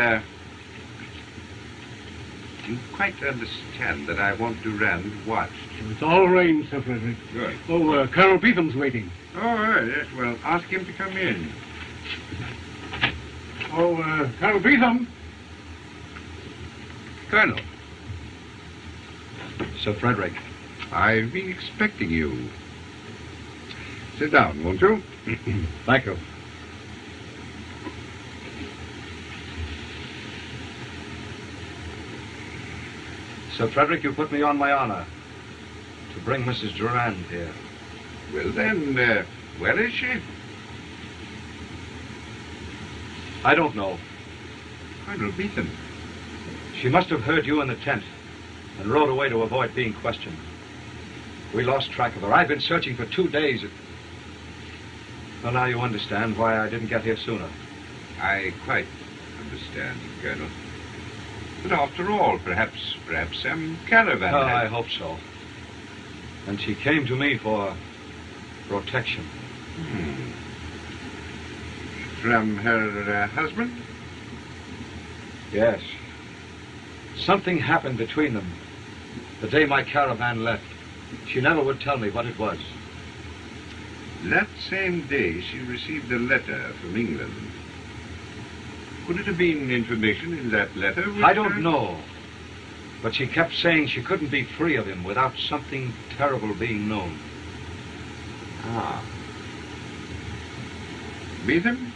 you quite understand that I want Durand watched. It's all arranged, Sir Frederick. Good. Oh, Colonel Beetham's waiting. Oh, yes. Well, ask him to come in. Oh, Colonel Beetham. Colonel. Sir Frederick. I've been expecting you. Sit down, won't you? Thank you. Sir Frederick, you put me on my honor to bring Mrs. Durand here. Well, then, where is she? I don't know. Colonel Beetham. She must have heard you in the tent and rode away to avoid being questioned. We lost track of her. I've been searching for 2 days. Well, now you understand why I didn't get here sooner. I quite understand, Colonel. But after all, perhaps some caravan. Oh, I hope so. And she came to me for protection. From her husband? Yes. Something happened between them the day my caravan left. She never would tell me what it was. That same day, she received a letter from England. Could it have been information in that letter? I don't know. But she kept saying she couldn't be free of him without something terrible being known. Ah. Beetham?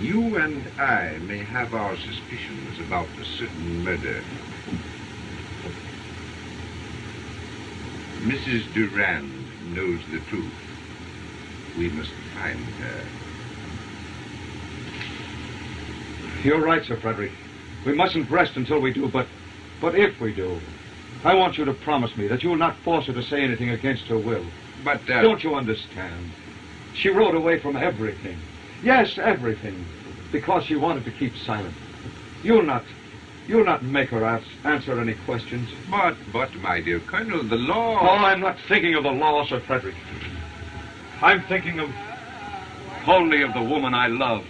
You and I may have our suspicions about a certain murder. Mrs. Durand knows the truth. We must find her. You're right, Sir Frederick. We mustn't rest until we do, but if we do, I want you to promise me that you will not force her to say anything against her will. But, Don't you understand? She rode away from everything. Yes, everything. Because she wanted to keep silent. You'll not make her answer any questions. But, my dear Colonel, the law... Oh, I'm not thinking of the law, Sir Frederick. I'm thinking only of the woman I love.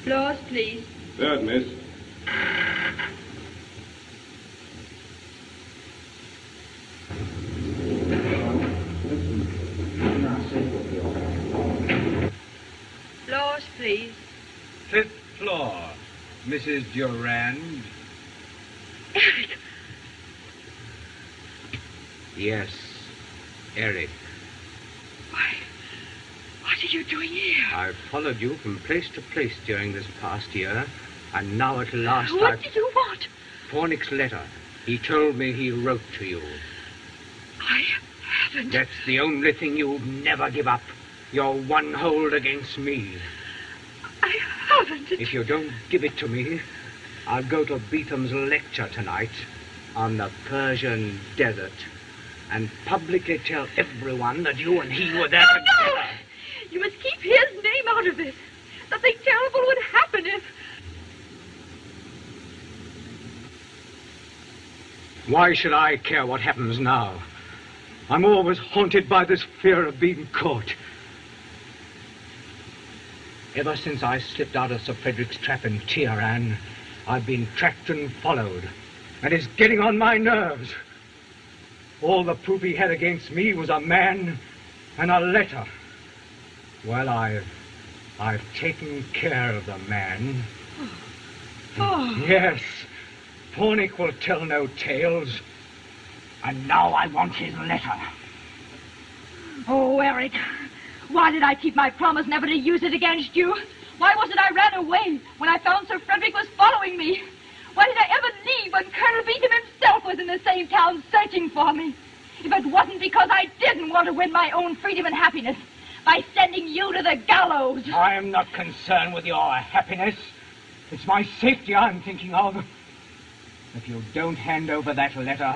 Lois, please. Third, miss. Lois, please. 5th floor, Mrs. Durand. Eric! Yes, Eric. What are you doing here? I've followed you from place to place during this past year, and now at last What do you want? Fornick's letter. He told me he wrote to you. I haven't. That's the only thing you'll never give up. Your one hold against me. I haven't. If you don't give it to me, I'll go to Beetham's lecture tonight on the Persian desert and publicly tell everyone that you and he were there together. No! You must keep his name out of this. Something terrible would happen if... Why should I care what happens now? I'm always haunted by this fear of being caught. Ever since I slipped out of Sir Frederick's trap in Tehran, I've been tracked and followed, and it's getting on my nerves. All the proof he had against me was a man And a letter. Well, I've taken care of the man. Oh. Yes. Pornick will tell no tales. And now I want his letter. Oh, Eric, why did I keep my promise never to use it against you? Why was it I ran away when I found Sir Frederick was following me? Why did I ever leave when Colonel Beetham himself was in the same town searching for me? If it wasn't because I didn't want to win my own freedom and happiness by sending you to the gallows. I am not concerned with your happiness. It's my safety I'm thinking of. If you don't hand over that letter,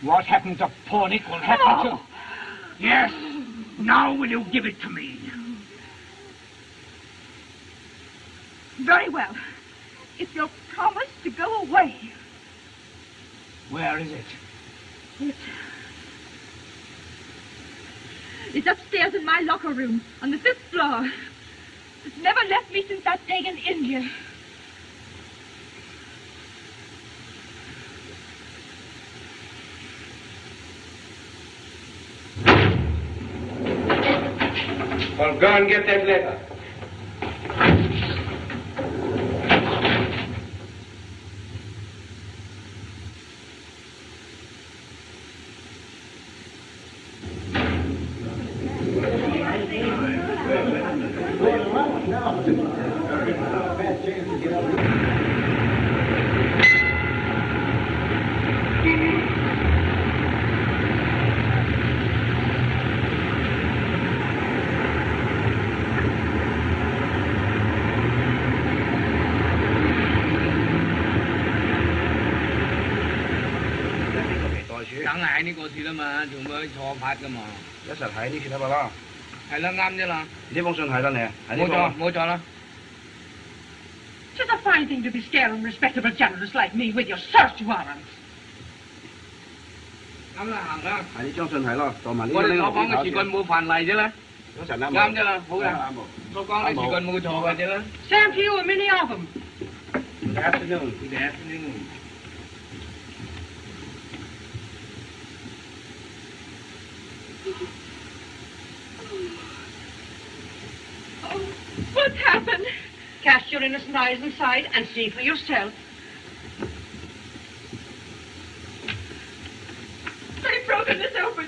what happens to Pornick will happen to... Yes. Now will you give it to me? Very well. If you'll promise to go away. Where is it? It's upstairs in my locker room on the 5th floor. It's never left me since that day in India. Well, go and get that letter.呢個事啦嘛，仲會錯拍噶嘛。一實係呢件啊嘛啦。係啦，啱啫啦。呢封信係啦你，冇錯冇錯啦。'Tis a fine thing to be scaring respectable journalists like me with your search warrants. 啱啦，行啦。係呢張信係咯，同埋呢。我哋所講嘅事據冇犯例啫啦。嗰陣啱。啱啫啦，好嘅。所講嘅事據冇錯嘅啫啦。Same to you, a many of them. Good afternoon. Good afternoon. What's happened? Cast your innocent eyes inside and see for yourself. They've broken this open.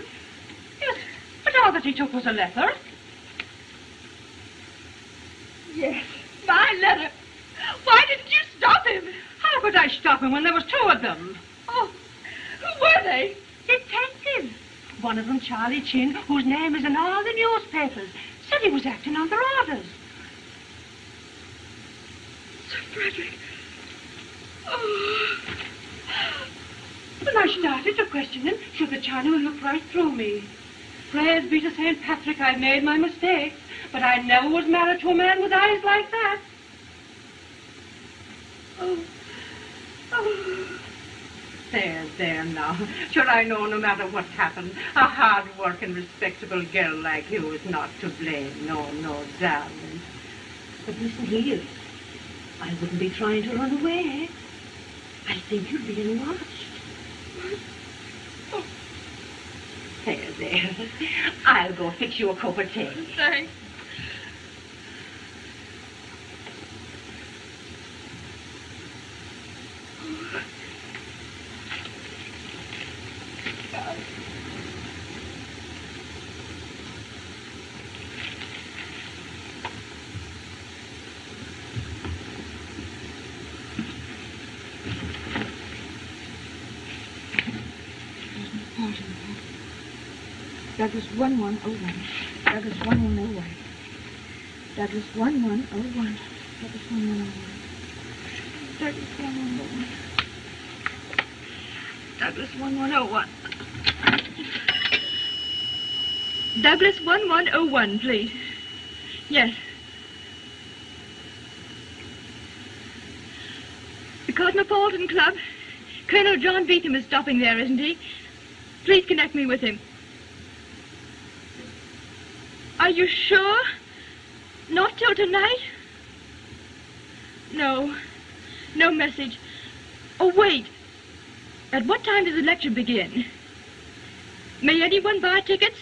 Yes, but all that he took was a letter. Yes, my letter. Why didn't you stop him? How could I stop him when there was two of them? Oh, who were they? Detectives. One of them, Charlie Chin, whose name is in all the newspapers, said he was acting under orders. Sir Frederick. Oh. When I started to question him, sure the Chinaman looked right through me. Praise be to St. Patrick, I made my mistakes, but I never was married to a man with eyes like that. Oh. Oh. There now. Sure, I know no matter what happened, a hard-working, respectable girl like you is not to blame. No, darling. But listen here. I wouldn't be trying to run away. I think you're being watched. Oh. There. I'll go fix you a cup of tea. Thanks. Douglas 1101. Douglas 1101. Douglas 1101. Douglas 1101. Douglas 1101. Douglas 1101. Douglas 1101, please. Yes. The Cosmopolitan Club. Colonel John Beetham is stopping there, isn't he? Please connect me with him. Are you sure? Not till tonight? No. No message. Oh, wait. At what time does the lecture begin? May anyone buy tickets?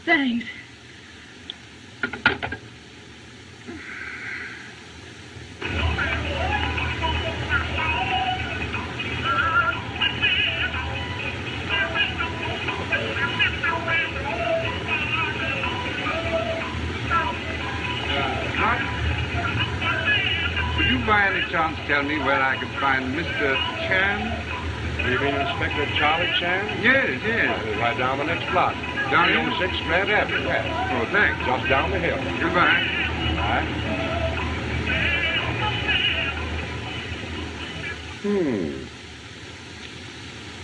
Thanks. Would you by any chance tell me where I could find Mr. Chan? You mean Inspector Charlie Chan? Yes, yes. Right down the next block. Down here? 306 Grand Avenue, yes. Oh, thanks. Just down the hill. Goodbye. Bye.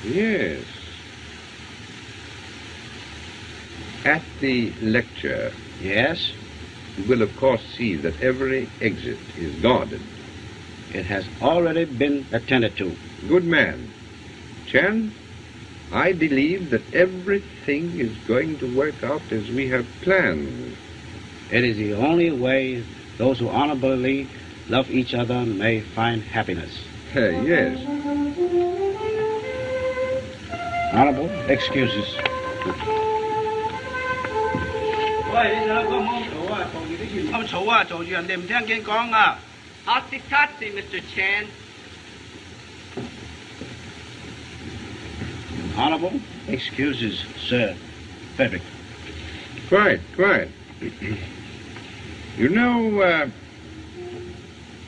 Yes. At the lecture. Yes? You will, of course, see that every exit is guarded. It has already been attended to. Good man. Chan, I believe that everything is going to work out as we have planned. It is the only way those who honorably love each other may find happiness. Yes. Honorable excuses. 喂，你兩個冇嘈啊，嘈住啲員工嘈啊，嘈住人哋唔聽見講啊。Tatsi, Mr. Chan. Honorable excuses, sir. Perfect. Quite. You know,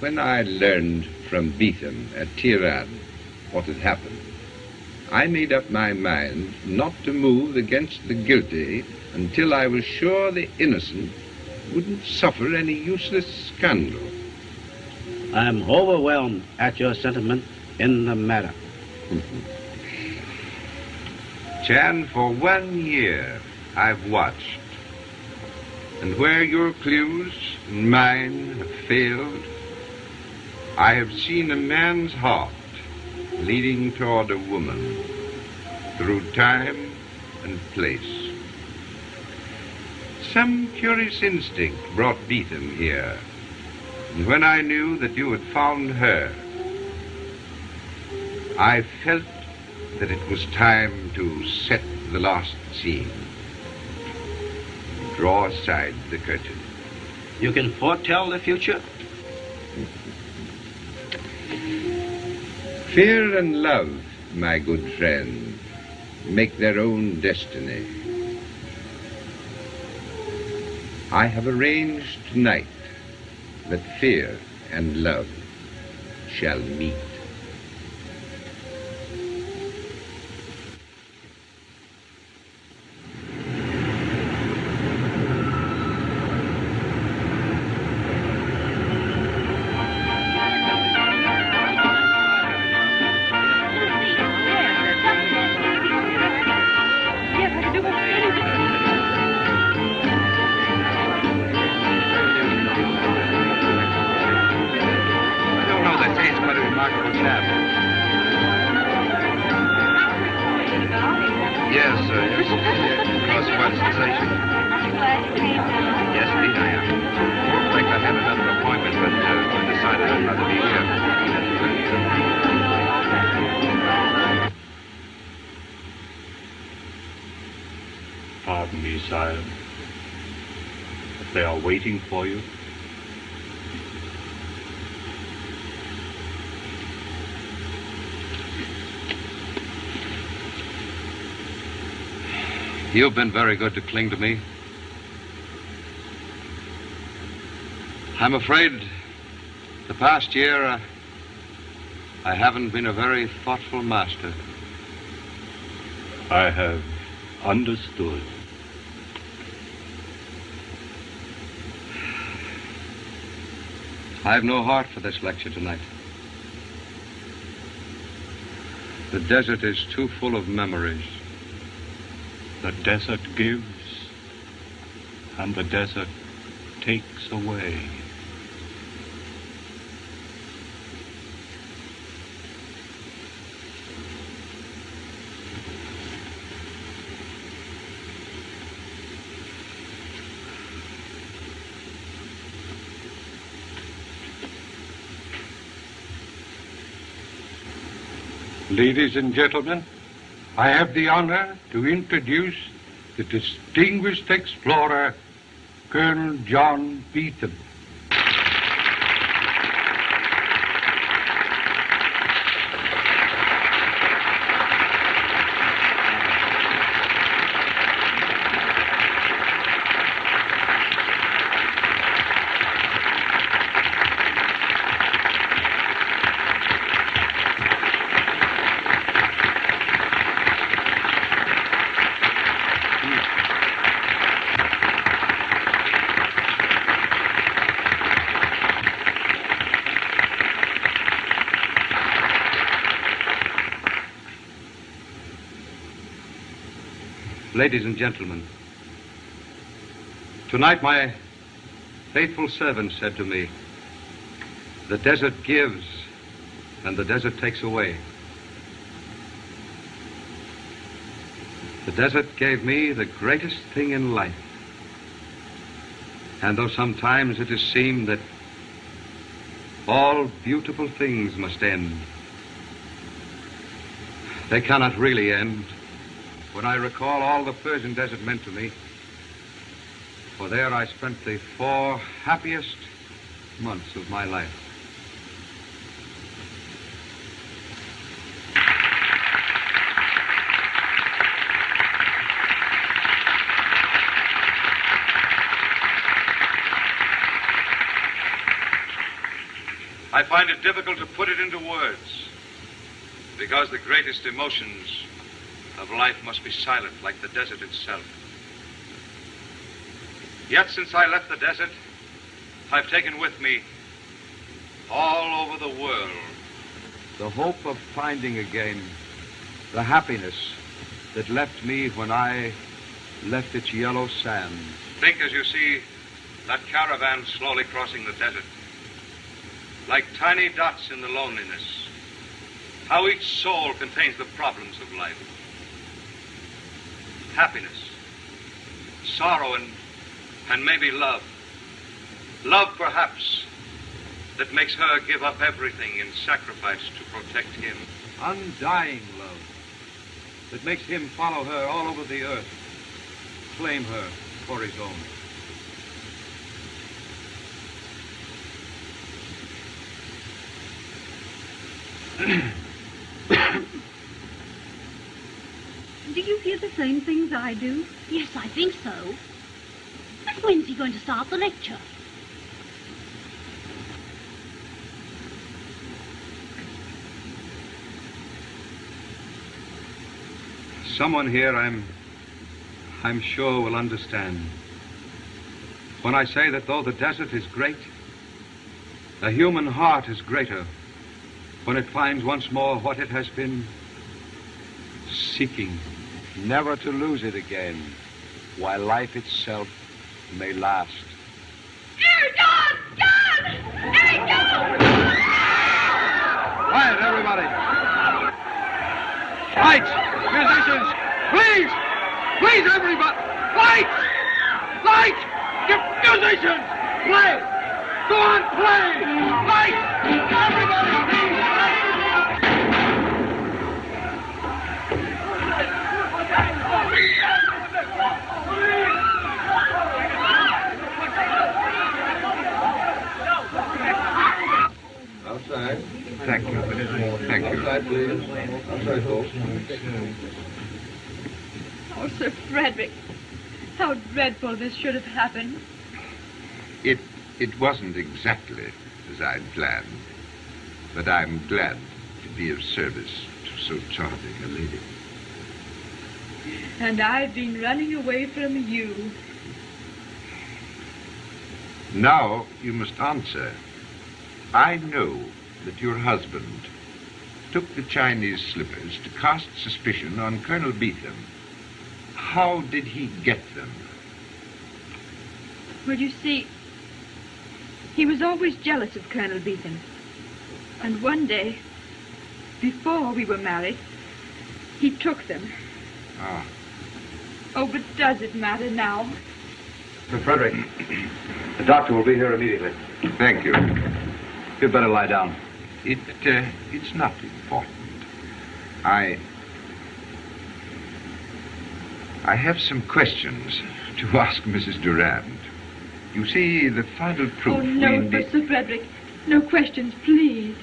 when I learned from Beetham at Tirad what had happened, I made up my mind not to move against the guilty until I was sure the innocent wouldn't suffer any useless scandal. I am overwhelmed at your sentiment in the matter. Chan, for 1 year I've watched, and where your clues and mine have failed, I have seen a man's heart leading toward a woman through time and place. Some curious instinct brought Beetham here, and when I knew that you had found her, I felt that it was time to set the last scene, draw aside the curtain. You can foretell the future? Fear and love, my good friend, make their own destiny. I have arranged tonight that fear and love shall meet. Pardon me, sire, but they are waiting for you. You've been very good to cling to me. I'm afraid the past year I haven't been a very thoughtful master. I have understood. I have no heart for this lecture tonight. The desert is too full of memories. The desert gives, and the desert takes away. Ladies and gentlemen, I have the honor to introduce the distinguished explorer, Colonel John Beetham. Ladies and gentlemen, tonight my faithful servant said to me, the desert gives and the desert takes away. The desert gave me the greatest thing in life. And though sometimes it has seemed that all beautiful things must end, they cannot really end. When I recall all the Persian desert meant to me, for there I spent the 4 happiest months of my life. I find it difficult to put it into words, because the greatest emotions of life must be silent, like the desert itself. Yet since I left the desert, I've taken with me all over the world the hope of finding again the happiness that left me when I left its yellow sand. Think as you see that caravan slowly crossing the desert, like tiny dots in the loneliness, how each soul contains the problems of life. Happiness, sorrow, and maybe love. Love, perhaps, that makes her give up everything in sacrifice to protect him. Undying love that makes him follow her all over the earth, claim her for his own. Do you hear the same things I do? Yes, I think so. But when's he going to start the lecture? Someone here, I'm sure, will understand when I say that though the desert is great, the human heart is greater when it finds once more what it has been seeking. Never to lose it again, while life itself may last. Here, John! John! Hey, John! Quiet, everybody! Lights! Musicians! Please! Please, everybody! Lights! Lights! Musicians! Play! Go on, play! Lights! Everybody, please! Outside. Thank you. Thank you. Outside, please. Outside, folks. Oh, Sir Frederick, how dreadful this should have happened. It wasn't exactly as I'd planned, but I'm glad to be of service to so charming a lady. And I've been running away from you. Now you must answer. I know that your husband took the Chinese slippers to cast suspicion on Colonel Beetham. How did he get them? Well, you see, he was always jealous of Colonel Beetham. And one day, before we were married, he took them. Ah. Oh, but does it matter now? Sir Frederick, the doctor will be here immediately. Thank you. You'd better lie down. It's not important. I have some questions to ask Mrs. Durand. You see, the final proof... Oh, no, Sir Frederick. No questions, please.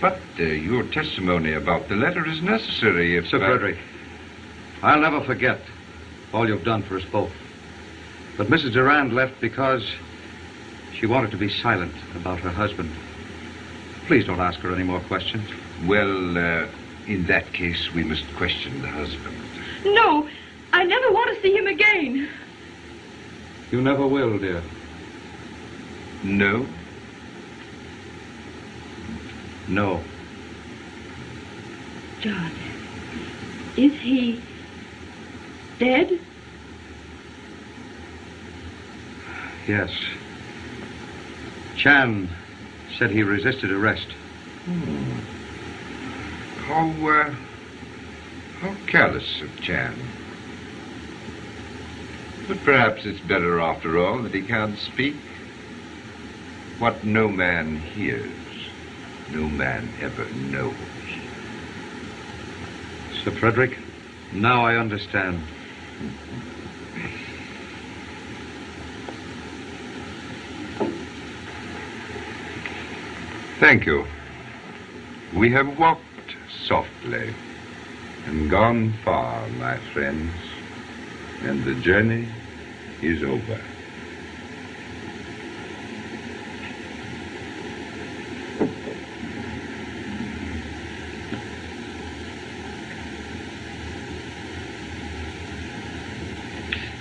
But your testimony about the letter is necessary if... Sir Frederick, I'll never forget all you've done for us both. But Mrs. Durand left because she wanted to be silent about her husband. Please don't ask her any more questions. Well, in that case, we must question the husband. No, I never want to see him again. You never will, dear. No? No. John, is he dead? Yes. Chan said he resisted arrest. How careless of Chan. But perhaps it's better, after all, that he can't speak. What no man hears, no man ever knows. Sir Frederick, now I understand. Thank you. We have walked softly and gone far, my friends, and the journey is over.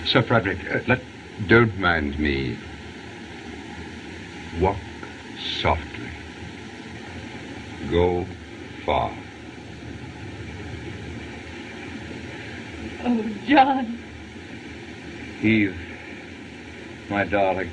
Sir Frederick, Don't mind me. Walk softly. Go far. Oh, John. Eve, my darling.